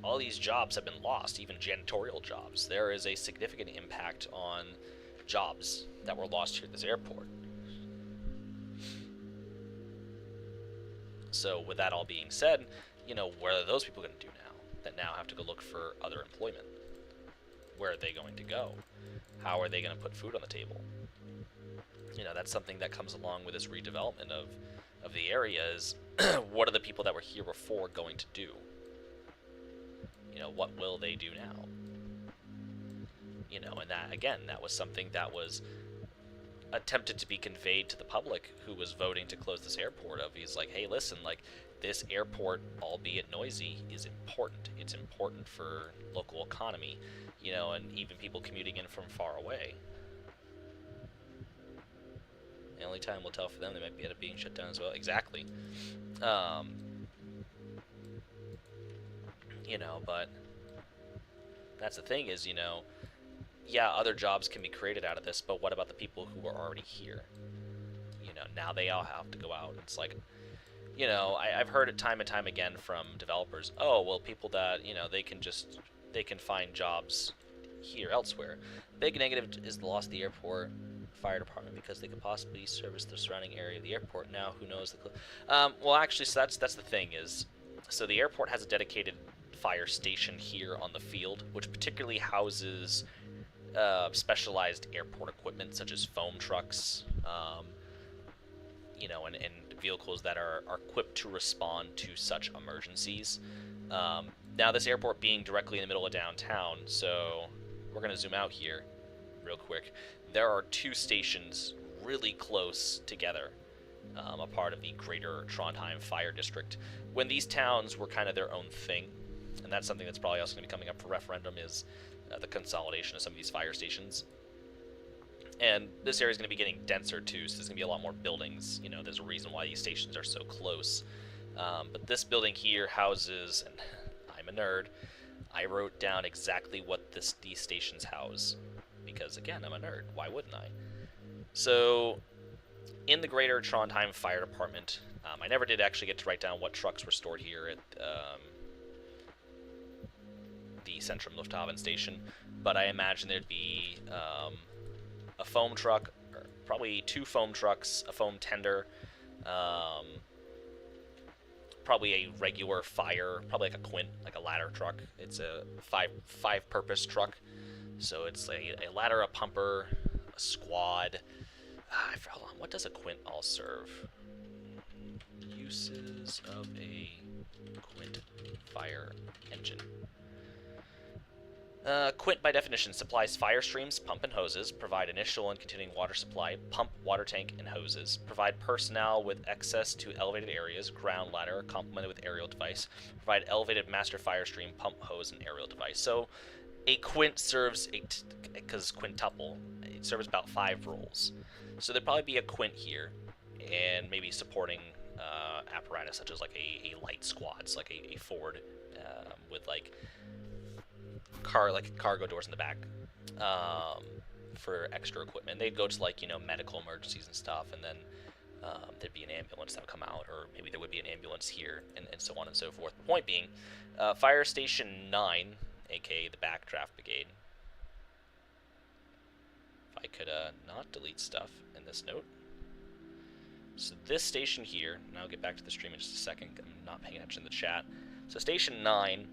All these jobs have been lost, even janitorial jobs. There is a significant impact on jobs that were lost here at this airport. So with that all being said, what are those people going to do now that now have to go look for other employment? Where are they going to go? How are they going to put food on the table? That's something that comes along with this redevelopment of the area is what are the people that were here before going to do? What will they do now? And that, again, that was something that was attempted to be conveyed to the public who was voting to close this airport. He's like, hey, listen, this airport, albeit noisy, is important. It's important for local economy, and even people commuting in from far away. The only time will tell for them. They might end up being shut down as well. Exactly. But that's the thing is, yeah, other jobs can be created out of this, but what about the people who are already here? Now they all have to go out. It's like, I've heard it time and time again from developers. Oh, well, people that, they can find jobs here elsewhere. Big negative is the loss of the airport fire department because they could possibly service the surrounding area of the airport. Now, who knows? Well, actually, so that's the thing is, so the airport has a dedicated fire station here on the field, which particularly houses specialized airport equipment such as foam trucks, and vehicles that are equipped to respond to such emergencies. Now, this airport being directly in the middle of downtown, so we're going to zoom out here real quick. There are two stations really close together, a part of the greater Trondheim Fire District. When these towns were kind of their own thing, and that's something that's probably also going to be coming up for referendum, is the consolidation of some of these fire stations. And this area is going to be getting denser too, so there's going to be a lot more buildings. There's a reason why these stations are so close. But this building here houses, and I'm a nerd, I wrote down exactly what these stations house. Because, again, I'm a nerd. Why wouldn't I? So, in the greater Trondheim Fire Department, I never did actually get to write down what trucks were stored here at the Centrum Lufthaven station, but I imagine there'd be a foam truck, or probably two foam trucks, a foam tender, probably a regular fire, probably like a Quint, like a ladder truck. It's a five-purpose truck. So it's a ladder, a pumper, a squad. Hold on, what does a Quint all serve? Uses of a Quint fire engine. Quint, by definition, supplies fire streams, pump and hoses, provide initial and continuing water supply, pump, water tank, and hoses, provide personnel with access to elevated areas, ground ladder, complemented with aerial device, provide elevated master fire stream, pump, hose, and aerial device. So a Quint serves, because quintuple, it serves about 5 roles. So there'd probably be a Quint here, and maybe supporting apparatus, such as like a light squads, like a Ford, with like cargo doors in the back, for extra equipment. They'd go to medical emergencies and stuff, and then there'd be an ambulance that would come out, or maybe there would be an ambulance here, and so on and so forth. The point being, Fire Station 9, aka the Backdraft Brigade. If I could not delete stuff in this note. So this station here, and I'll get back to the stream in just a second, I'm not paying attention to the chat. So Station 9,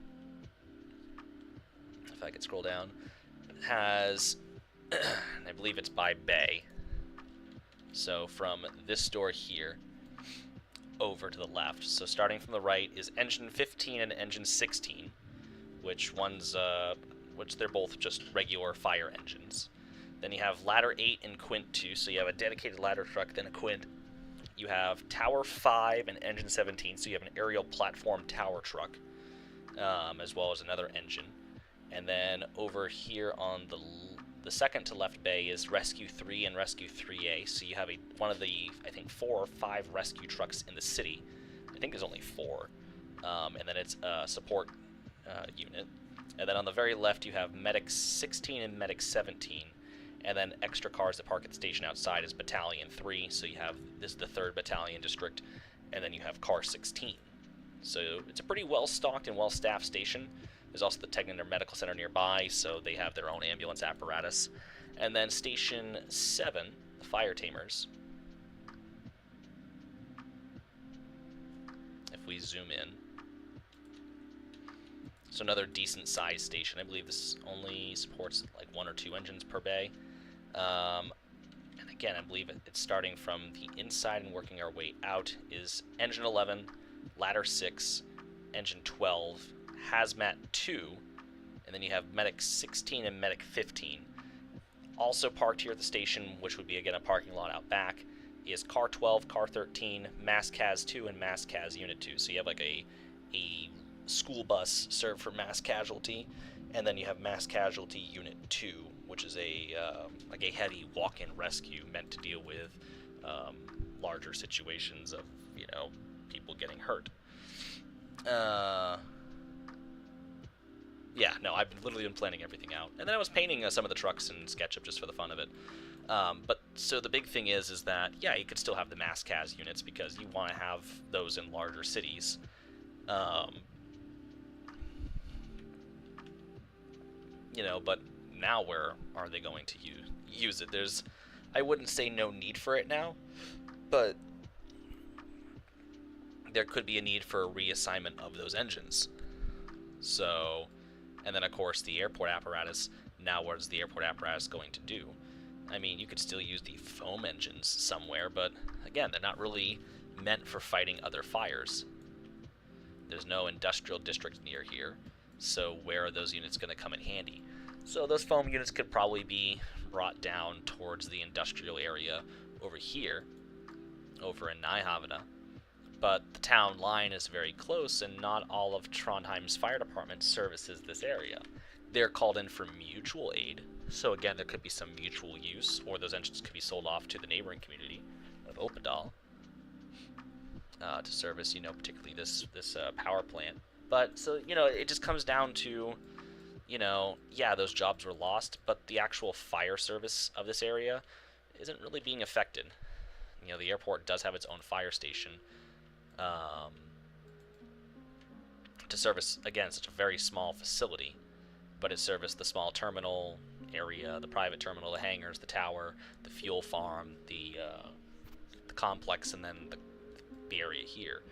if I could scroll down, has, I believe it's by bay. So from this door here over to the left. So starting from the right is Engine 15 and Engine 16, which one's which they're both just regular fire engines. Then you have ladder 8 and quint 2, so you have a dedicated ladder truck, then a quint. You have tower 5 and engine 17, so you have an aerial platform tower truck, as well as another engine. And then over here on the second to left bay is rescue 3 and rescue 3A, so you have one of the, I think, 4 or 5 rescue trucks in the city. I think there's only 4. And then it's a support unit. And then on the very left you have medic 16 and medic 17. And then extra cars that park at the station outside is Battalion 3, so you have, this is the 3rd Battalion District, and then you have Car 16. So it's a pretty well-stocked and well-staffed station. There's also the Tegner Medical Center nearby, so they have their own ambulance apparatus. And then Station 7, the Fire Tamers. If we zoom in. So another decent-sized station. I believe this only supports like 1 or 2 engines per bay. And again, I believe it's starting from the inside and working our way out is engine 11, ladder 6, engine 12, hazmat 2, and then you have medic 16 and medic 15. Also parked here at the station, which would be again a parking lot out back, is car 12, car 13, mass cas 2, and mass cas unit 2. So you have like a school bus served for mass casualty, and then you have mass casualty unit 2, which is like a heavy walk-in rescue meant to deal with larger situations of, people getting hurt. Yeah, no, I've literally been planning everything out. And then I was painting some of the trucks in SketchUp just for the fun of it. But so the big thing is that, yeah, you could still have the mass cas units because you want to have those in larger cities. But now where are they going to use it? I wouldn't say no need for it now, but there could be a need for a reassignment of those engines. So, and then of course the airport apparatus, now what is the airport apparatus going to do? I mean, you could still use the foam engines somewhere, but again, they're not really meant for fighting other fires. There's no industrial district near here, so where are those units going to come in handy? So those foam units could probably be brought down towards the industrial area over here, over in Nyhavna. But the town line is very close, and not all of Trondheim's fire department services this area. They're called in for mutual aid, so again, there could be some mutual use, or those engines could be sold off to the neighboring community of Opedal to service, particularly this power plant. But, so, it just comes down to, yeah, those jobs were lost, but the actual fire service of this area isn't really being affected. The airport does have its own fire station to service, again, such a very small facility, but it serviced the small terminal area, the private terminal, the hangars, the tower, the fuel farm, the complex, and then the area here.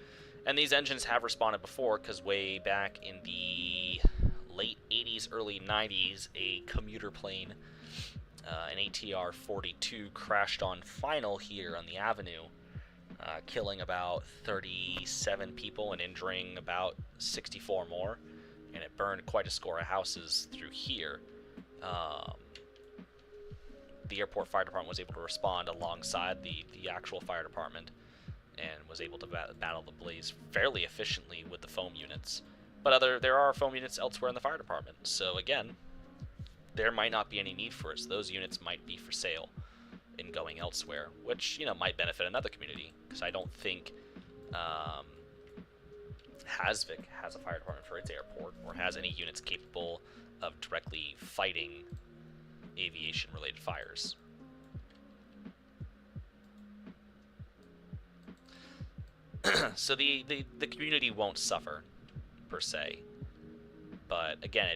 And these engines have responded before, because way back in the late 80s, early 90s, a commuter plane, an ATR-42, crashed on Final here on the avenue, killing about 37 people and injuring about 64 more, and it burned quite a score of houses through here. The airport fire department was able to respond alongside the actual fire department, and was able to battle the blaze fairly efficiently with the foam units. But there are foam units elsewhere in the fire department, so again, there might not be any need for it, so those units might be for sale in going elsewhere, which, might benefit another community, because I don't think Hasvik has a fire department for its airport, or has any units capable of directly fighting aviation-related fires. So the community won't suffer, per se. But again,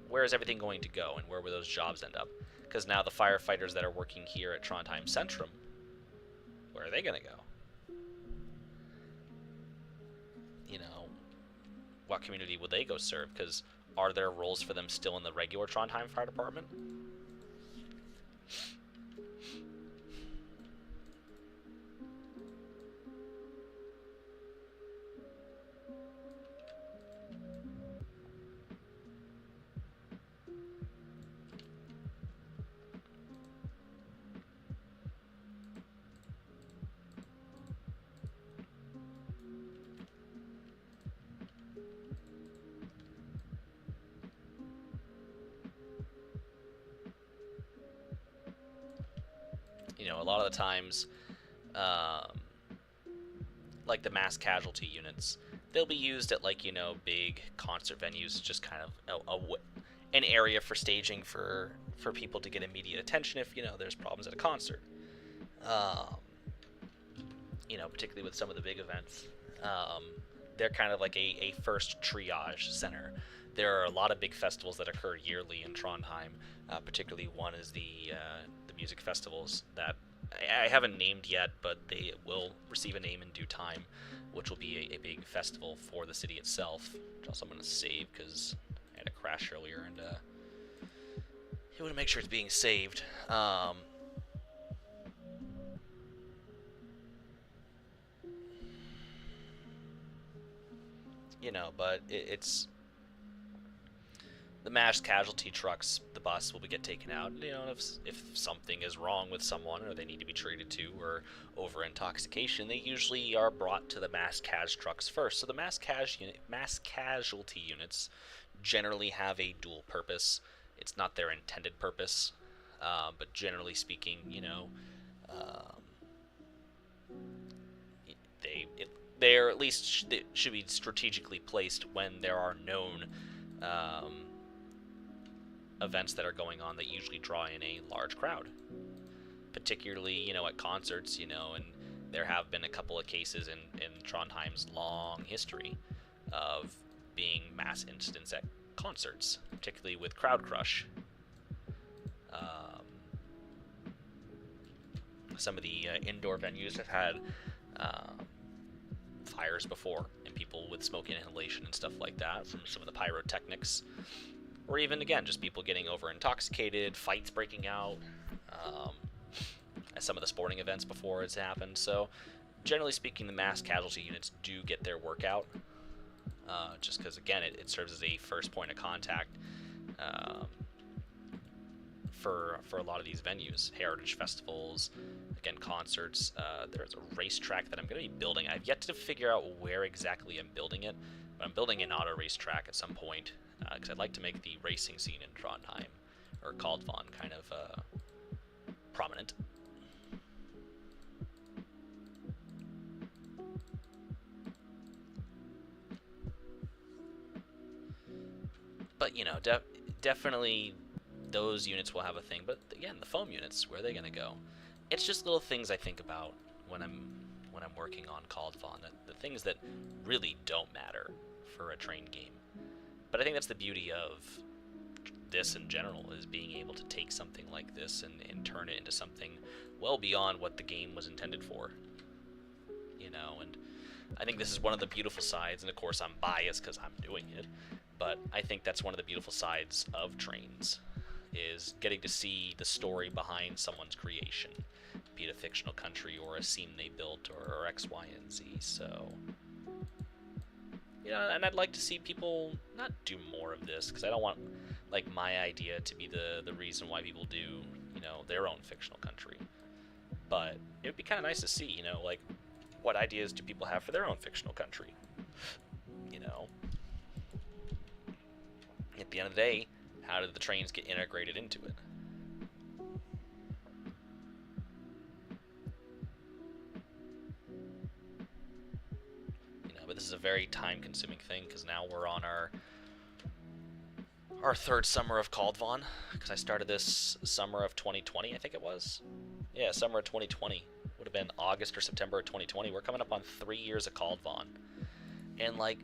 where is everything going to go, and where will those jobs end up? Because now the firefighters that are working here at Trondheim Centrum, where are they going to go? What community would they go serve? Because are there roles for them still in the regular Trondheim Fire Department? A lot of the times, um, like the mass casualty units, they'll be used at like big concert venues, just kind of an area for staging for people to get immediate attention if there's problems at a concert. Um, Particularly with some of the big events, um, they're kind of like a first triage center. There are a lot of big festivals that occur yearly in Trondheim. Particularly one is the music festivals that I haven't named yet, but they will receive a name in due time, which will be a big festival for the city itself. Which also I'm going to save because I had a crash earlier, and you want to make sure it's being saved. But it's the mass casualty trucks, the bus will get taken out. If something is wrong with someone or they need to be treated to or over intoxication, they usually are brought to the mass cas trucks first. So the mass casualty units generally have a dual purpose. It's not their intended purpose, but generally speaking, um, they're at least they should be strategically placed when there are known um, events that are going on that usually draw in a large crowd, particularly at concerts, and there have been a couple of cases in Trondheim's long history of being mass incidents at concerts, particularly with crowd crush. Some of the indoor venues have had fires before, and people with smoke inhalation and stuff like that from some of the pyrotechnics, or even again just people getting over intoxicated, fights breaking out at some of the sporting events before it's happened. So generally speaking, the mass casualty units do get their workout, just because again it serves as a first point of contact for a lot of these venues, heritage festivals, again concerts. There's a racetrack that I'm going to be building. I've yet to figure out where exactly I'm building it, but I'm building an auto racetrack at some point because I'd like to make the racing scene in Trondheim or Kaldvann kind of prominent. But definitely those units will have a thing. But again, the foam units, where are they going to go? It's just little things I think about when I'm working on Kaldvann, the things that really don't matter for a train game. But I think that's the beauty of this in general, is being able to take something like this and turn it into something well beyond what the game was intended for. And I think this is one of the beautiful sides, and of course I'm biased because I'm doing it, but I think that's one of the beautiful sides of trains, is getting to see the story behind someone's creation, be it a fictional country or a scene they built or X, Y, and Z. So, and I'd like to see people not do more of this, because I don't want like my idea to be the reason why people do their own fictional country. But it would be kind of nice to see like what ideas do people have for their own fictional country. At the end of the day, how did the trains get integrated into it? But this is a very time-consuming thing, because now we're on our third summer of Kaldvann, because I started this summer of 2020, I think it was. Yeah, summer of 2020. Would have been August or September of 2020. We're coming up on 3 years of Kaldvann. And, like,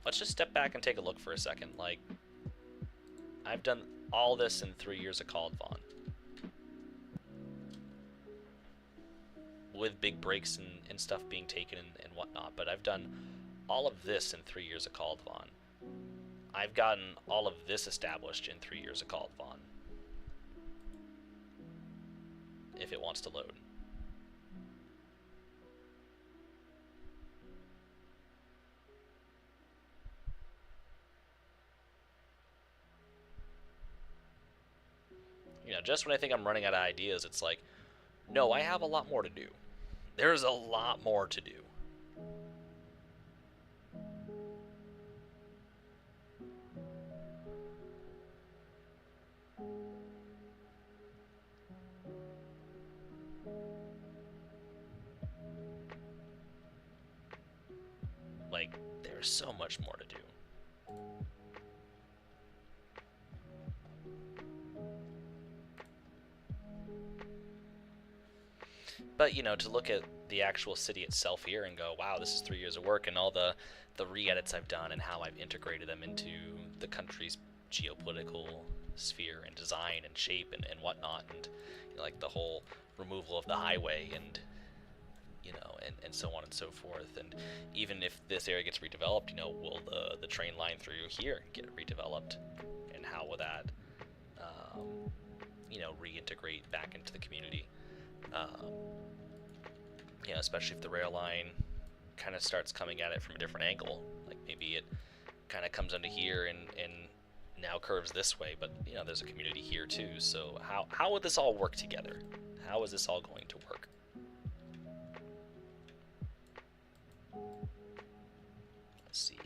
let's just step back and take a look for a second. Like, I've done all this in 3 years of Kaldvann, with big breaks and stuff being taken and whatnot, but I've done all of this in 3 years of Kaldvann. I've gotten all of this established in 3 years of Kaldvann, if it wants to load. Just when I think I'm running out of ideas, it's like, no, I have a lot more to do. There's a lot more to do. there's so much more to do. But, you know, to look at the actual city itself here and go, wow, this is 3 years of work, and all the re-edits I've done and how I've integrated them into the country's geopolitical sphere and design and shape and whatnot, and you know, like the whole removal of the highway and you know, and so on and so forth. And even if this area gets redeveloped, you know, will the train line through here get redeveloped, and how will that you know, reintegrate back into the community? You know, especially if the rail line kind of starts coming at it from a different angle, like maybe it kind of comes under here and now curves this way, but you know, there's a community here too. So how would this all work together? How is this all going to work? Let's see.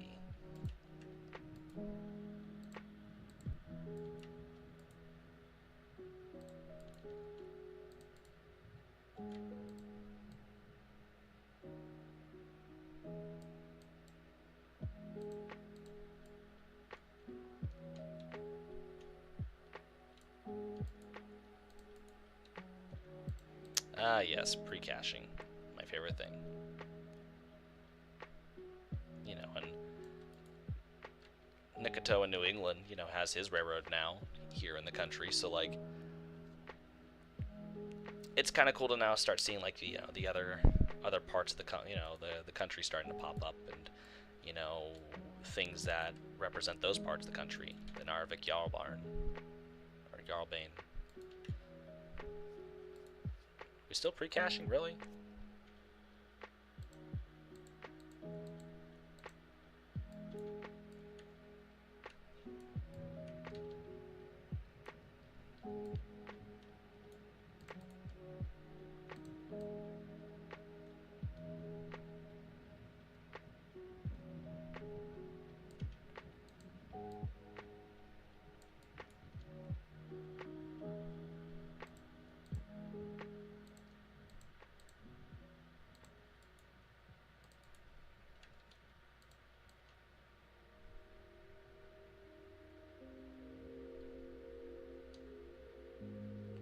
Ah, yes, pre-caching. My favorite thing. You know, and Nikoto in New England, you know, has his railroad now here in the country, so like it's kind of cool to now start seeing like the, you know, the other parts of the the country starting to pop up, and you know, things that represent those parts of the country. The Narvik Jarlbarn or Jarlbane. We still pre-caching, really?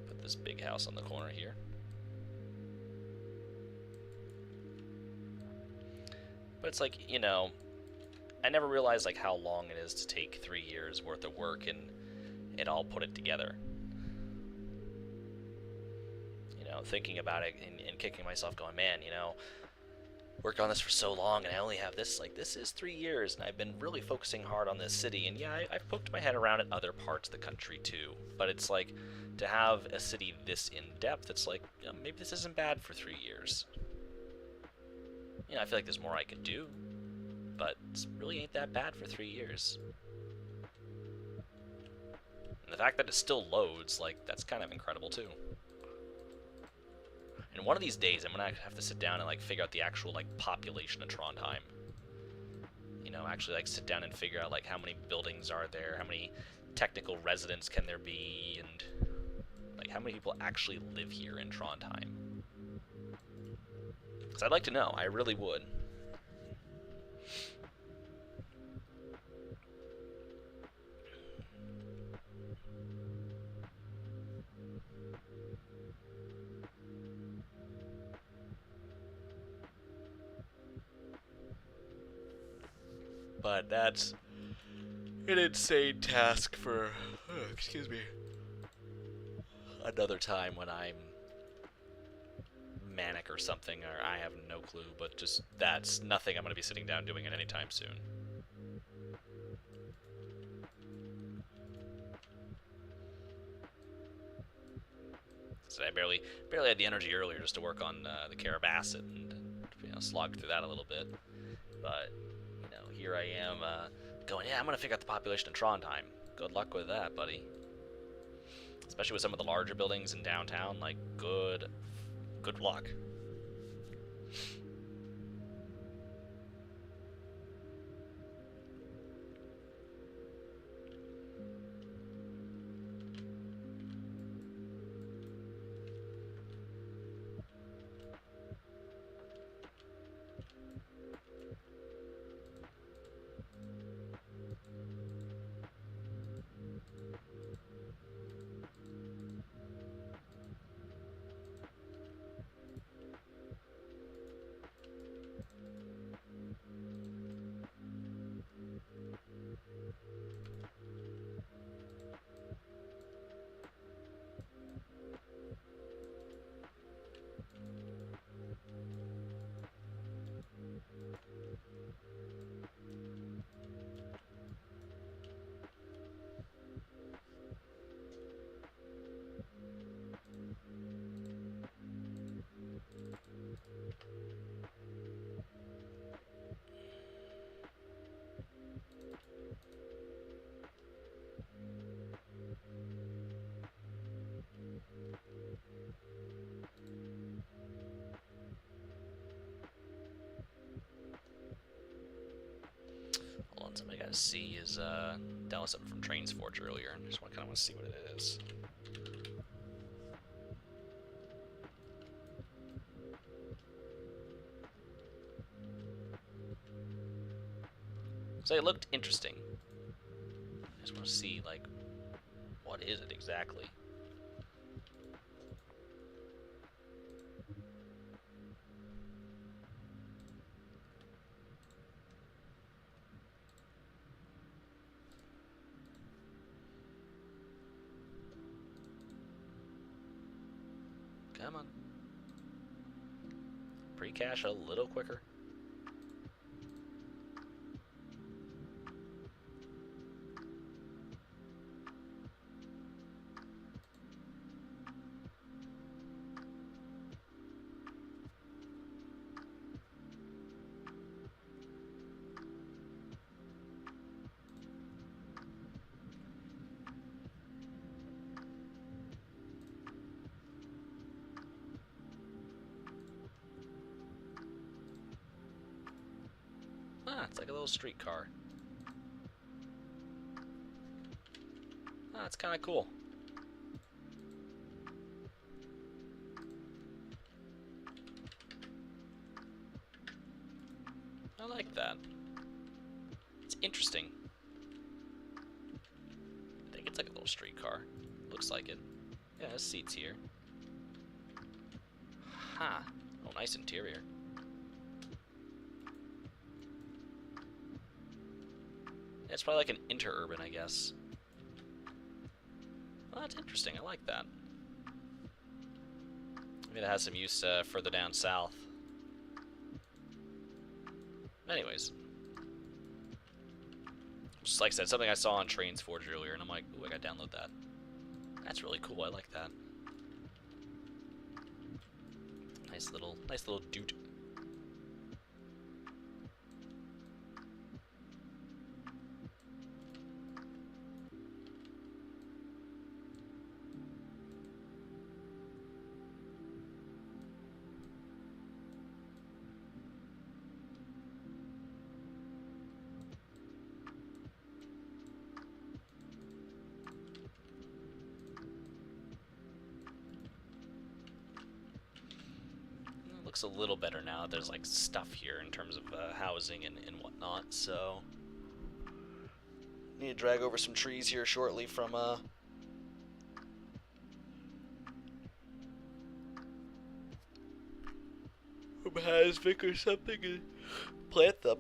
Put this big house on the corner here. But it's like, you know, I never realized like how long it is to take 3 years worth of work and it all put it together. You know, thinking about it and kicking myself going, man, you know, worked on this for so long and I only have this, like, this is 3 years and I've been really focusing hard on this city. And yeah, I've poked my head around at other parts of the country too. But it's like, to have a city this in depth, it's like, you know, maybe this isn't bad for 3 years. You know, I feel like there's more I could do, but it really ain't that bad for 3 years. And the fact that it still loads, like, that's kind of incredible too. And one of these days, I'm gonna have to sit down and like figure out the actual like population of Trondheim. You know, actually like sit down and figure out like how many buildings are there, how many technical residents can there be, and like how many people actually live here in Trondheim. Because I'd like to know, I really would. But that's an insane task for, excuse me, another time when I'm manic or something, or I have no clue, but just that's nothing I'm going to be sitting down doing at any time soon. So I barely had the energy earlier just to work on the Carabasset and, you know, slog through that a little bit. But, you know, here I am going, yeah, I'm going to figure out the population of Trondheim. Good luck with that, buddy. Especially with some of the larger buildings in downtown, like, good luck. something I gotta see is that was something from Trains Forge earlier, and I just kind of want to see what it is. So it looked interesting. I just want to see, like, what is it exactly? Come on. Pre-cache a little quicker. Ah, it's like a little streetcar. Ah, that's kind of cool. I like that. It's interesting. I think it's like a little streetcar. Looks like it. Yeah, there's seats here. Huh. Oh, nice interior. It's probably like an interurban, I guess. Well, that's interesting. I like that. Maybe that has some use further down south. Anyways. Just like I said, something I saw on Trains Forge earlier, and I'm like, ooh, I gotta download that. That's really cool. I like that. Nice little dude. Looks a little better now. There's like stuff here in terms of housing and whatnot, so need to drag over some trees here shortly from Hasvik or something and plant them.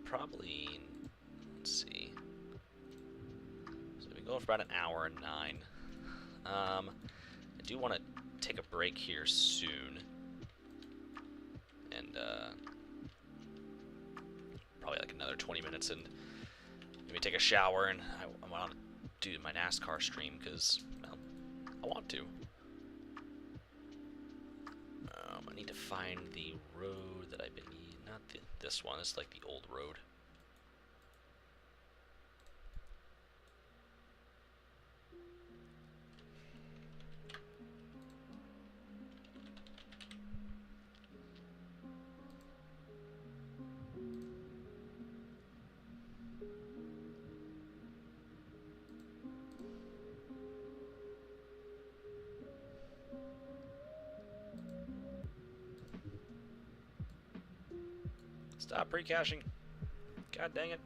Probably, let's see. So we've been going for about an hour and 9. I do want to take a break here soon, and probably like another 20 minutes, and maybe take a shower, and I want to do my NASCAR stream because, well, I want to. I need to find the road that I've been using. Not this one. This is like the old road. Stop pre-caching. God dang it.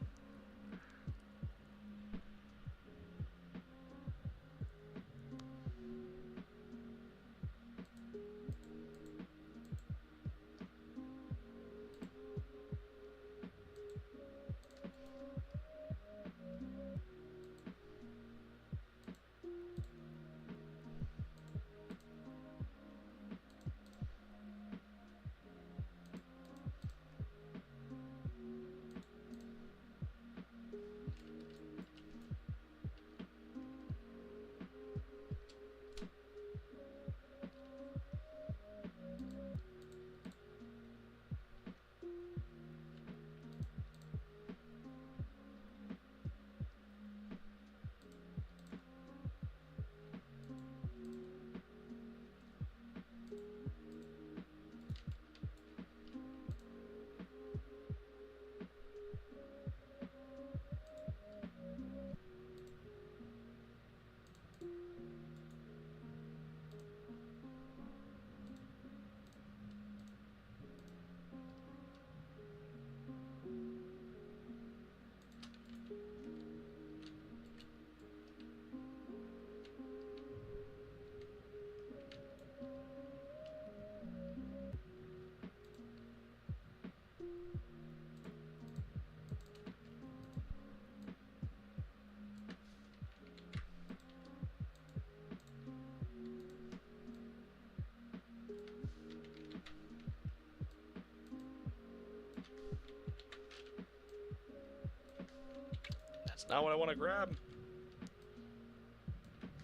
not what I want to grab.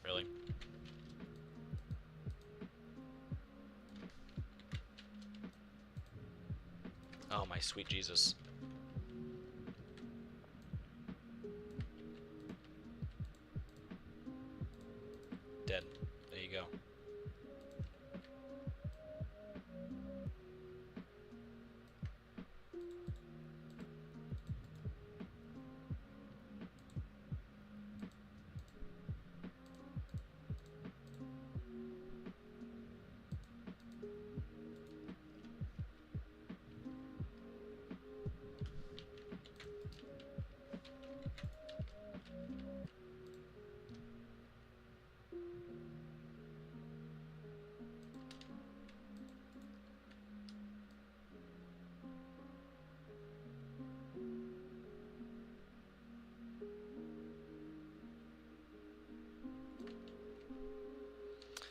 Really? Oh, my sweet Jesus. Dead. There you go.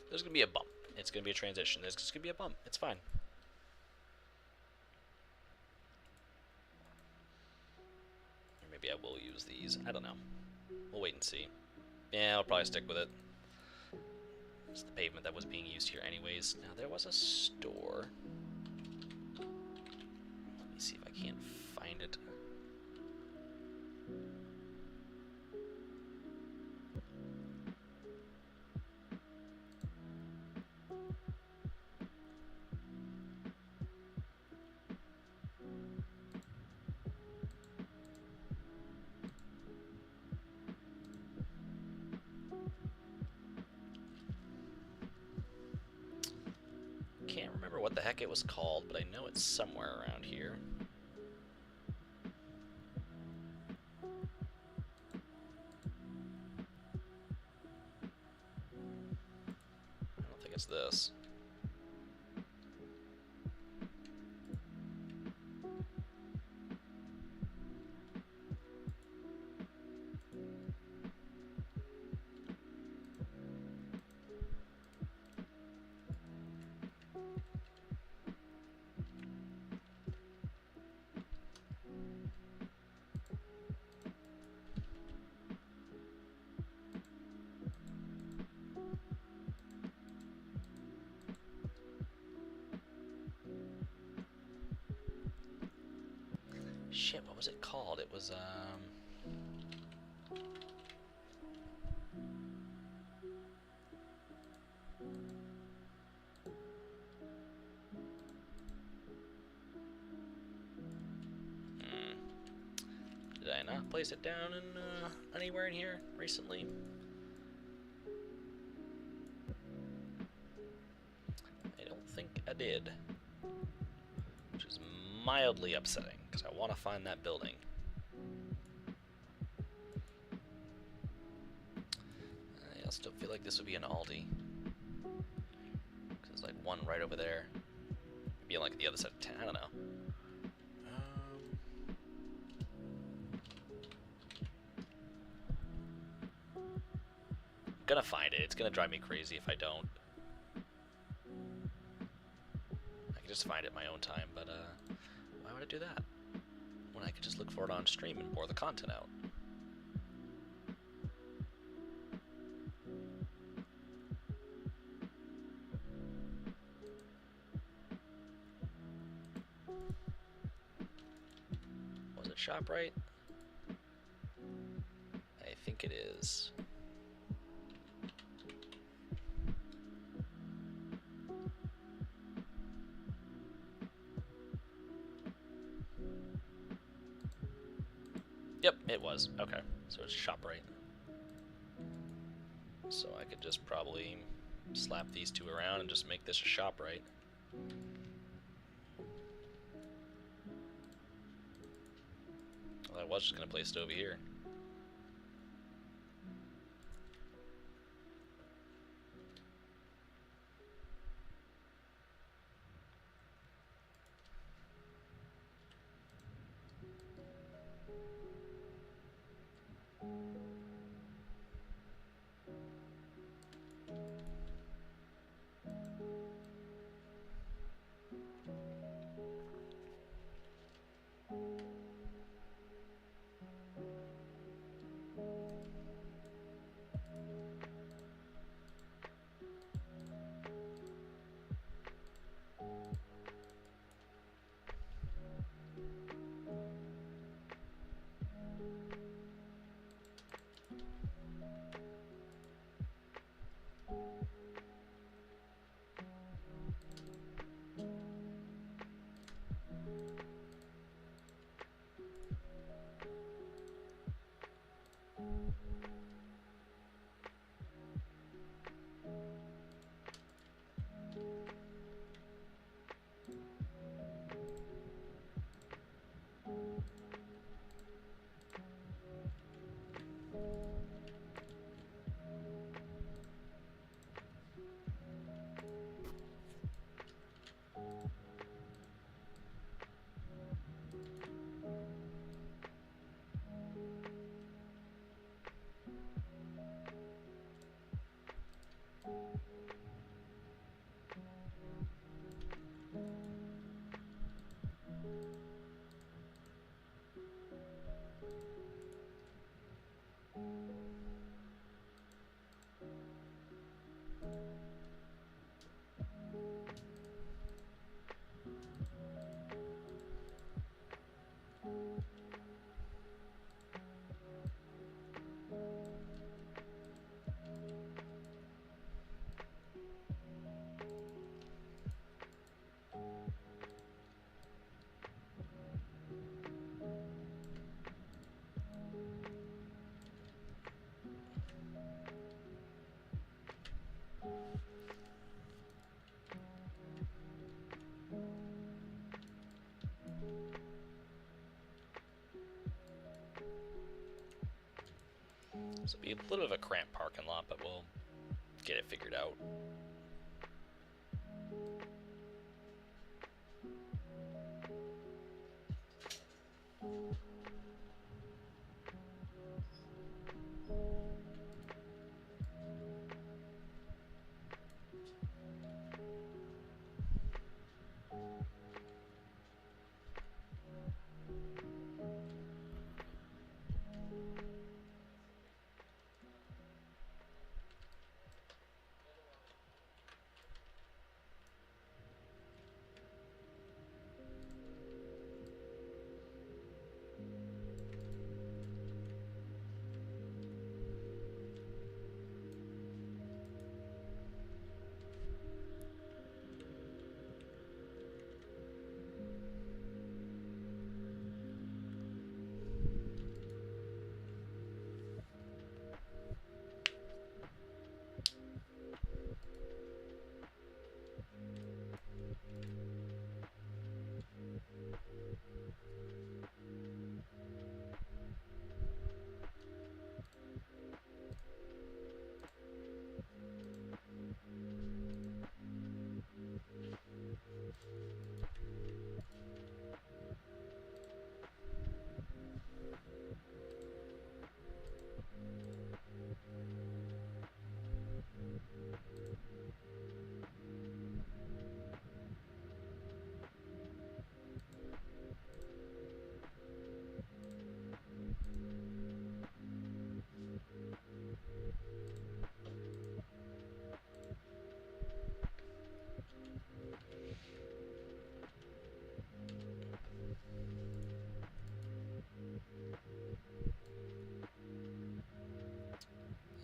There's going to be a bump. It's going to be a transition. There's just going to be a bump. It's fine. Or maybe I will use these. I don't know. We'll wait and see. Yeah, I'll probably stick with it. It's the pavement that was being used here anyways. Now, there was a store. Let me see if I can't find it. Can't remember what the heck it was called, but I know it's somewhere around here. I don't think it's this. Shit, what was it called? It was, Did I not place it down in, anywhere in here recently? I don't think I did. Which is mildly upsetting, because I want to find that building. I still feel like this would be an Aldi. Because there's like one right over there. Maybe like the other side of town, I don't know. I'm gonna find it. It's gonna drive me crazy if I don't. I can just find it in my own time, but why would I do that? When I could just look for it on stream and bore the content out. Was it ShopRite? I think it is. Yep, it was. Okay, so it's ShopRite. So I could just probably slap these two around and just make this a ShopRite. Well, I was just gonna place it over here. So it'll be a little bit of a cramped parking lot, but we'll get it figured out.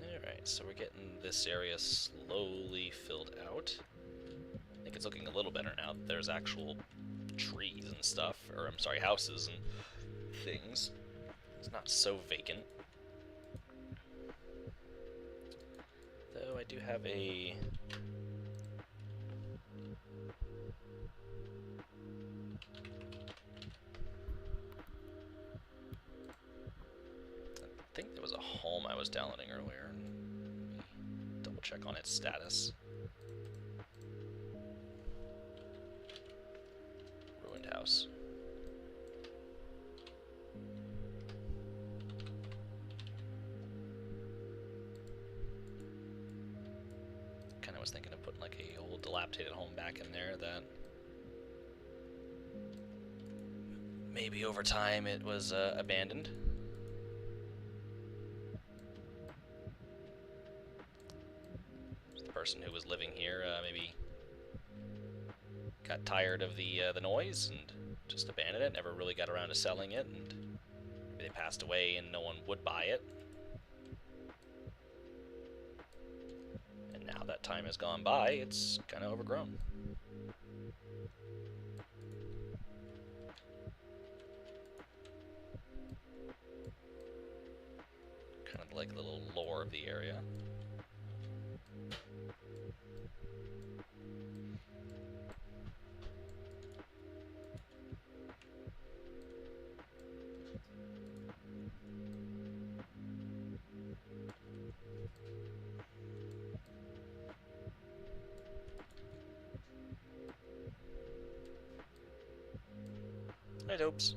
Alright, so we're getting this area slowly filled out. I think it's looking a little better now. There's actual trees and stuff, or I'm sorry, houses and things. It's not so vacant. Though I do have a... I think there was a home I was downloading earlier. Double check on its status. Ruined house. Kinda was thinking of putting like a old dilapidated home back in there that maybe over time it was abandoned. The person who was living here maybe got tired of the noise and just abandoned it, never really got around to selling it, and maybe they passed away and no one would buy it. And now that time has gone by, it's kind of overgrown. Kind of like the little lore of the area. Night hopes.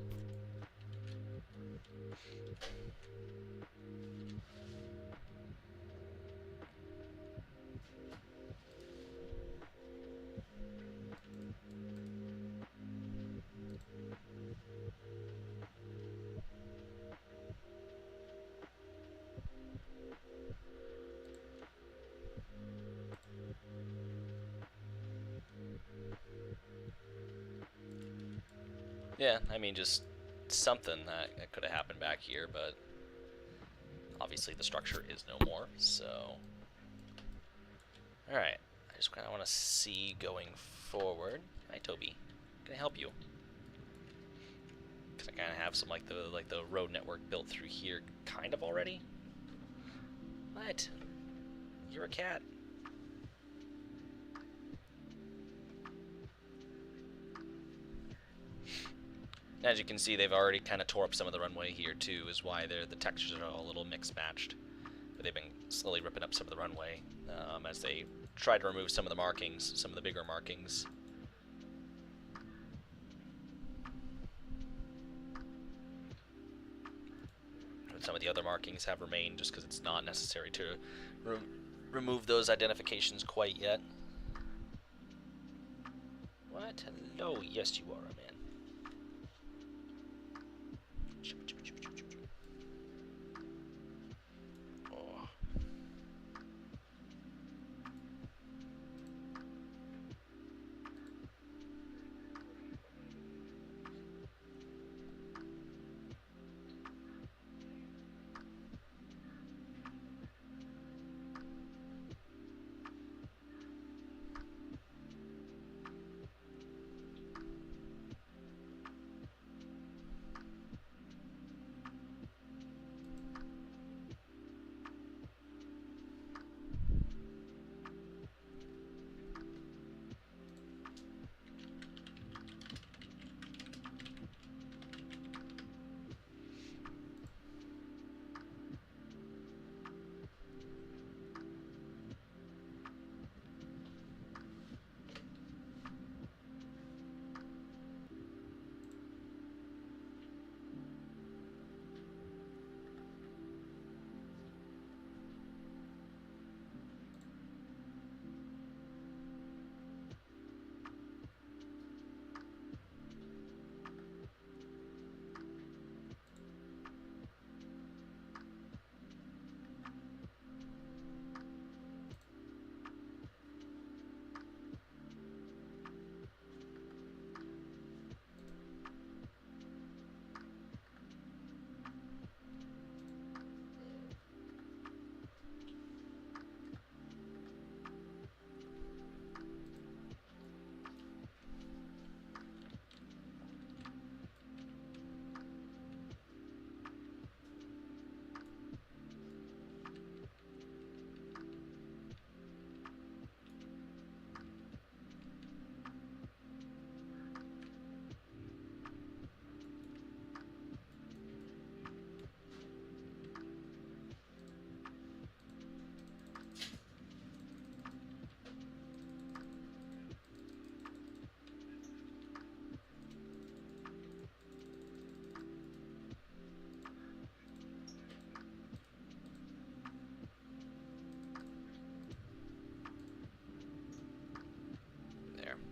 Yeah, I mean, just something that could have happened back here, but obviously the structure is no more, so... Alright, I just kind of want to see going forward. Hi, Toby. Can I help you? Because I kind of have some, like the road network built through here kind of already. What? You're a cat. As you can see, they've already kind of tore up some of the runway here too, is why the textures are all a little mixed matched. they've been slowly ripping up some of the runway as they try to remove some of the markings, some of the bigger markings. And some of the other markings have remained just because it's not necessary to remove those identifications quite yet. What? Hello? Yes, you are a man. Oh.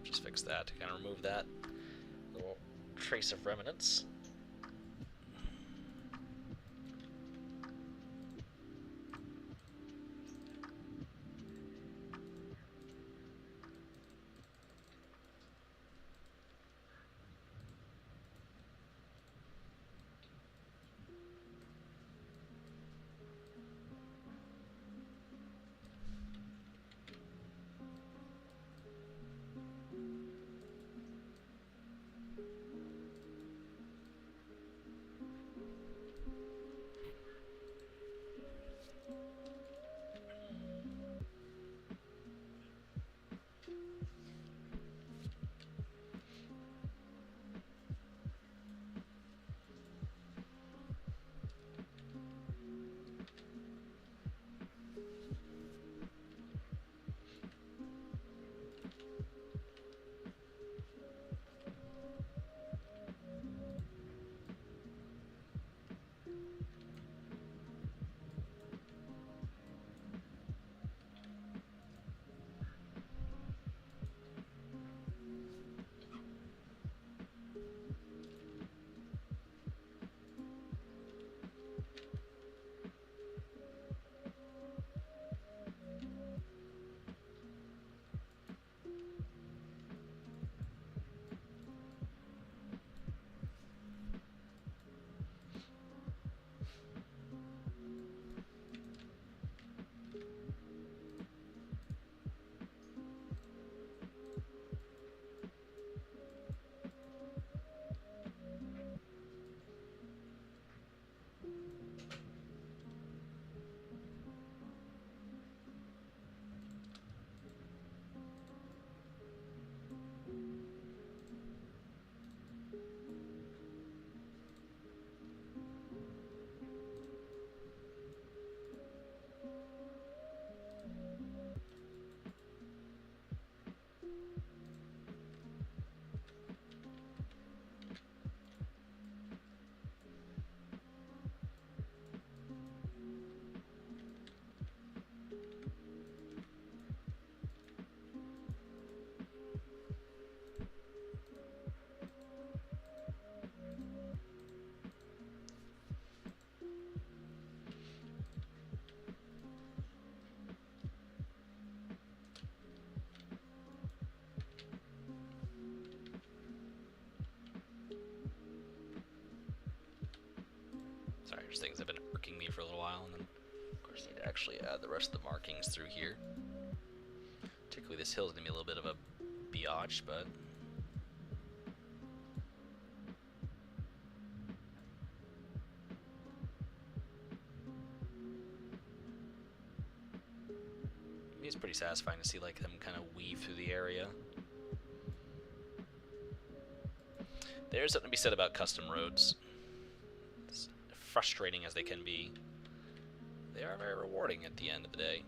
Just fix that to kind of remove that little trace of remnants. There's things that have been irking me for a little while, and then, of course, need to actually add the rest of the markings through here. Particularly this hill is going to be a little bit of a biatch, but... it's pretty satisfying to see like them kind of weave through the area. There's something to be said about custom roads. As frustrating as they can be, they are very rewarding at the end of the day.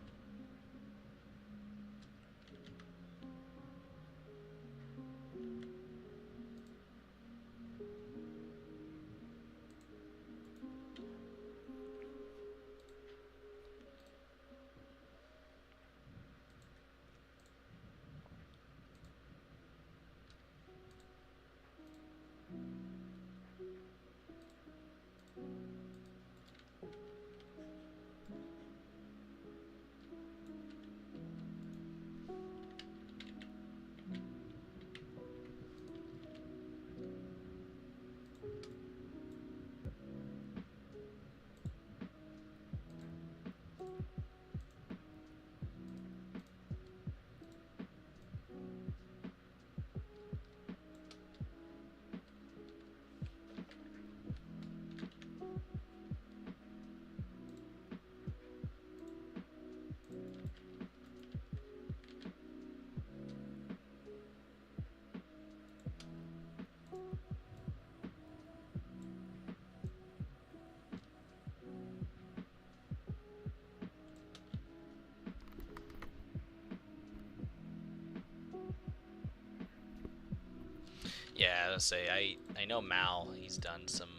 Yeah, I'll say I know Mal. He's done some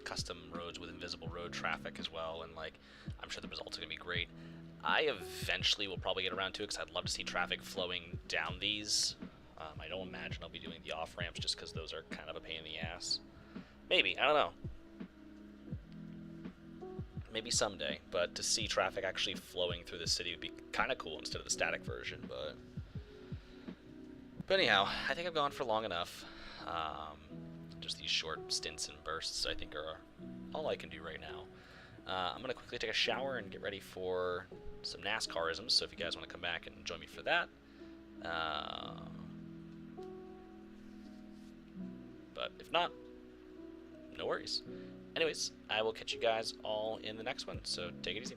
custom roads with invisible road traffic as well, and like I'm sure the results are gonna be great. I eventually will probably get around to it because I'd love to see traffic flowing down these. I don't imagine I'll be doing the off ramps just because those are kind of a pain in the ass. Maybe, I don't know. Maybe someday, but to see traffic actually flowing through the city would be kind of cool instead of the static version. But anyhow, I think I've gone for long enough. Just these short stints and bursts, I think, are all I can do right now. I'm going to quickly take a shower and get ready for some NASCARisms, so if you guys want to come back and join me for that. But if not, no worries. Anyways, I will catch you guys all in the next one, so take it easy.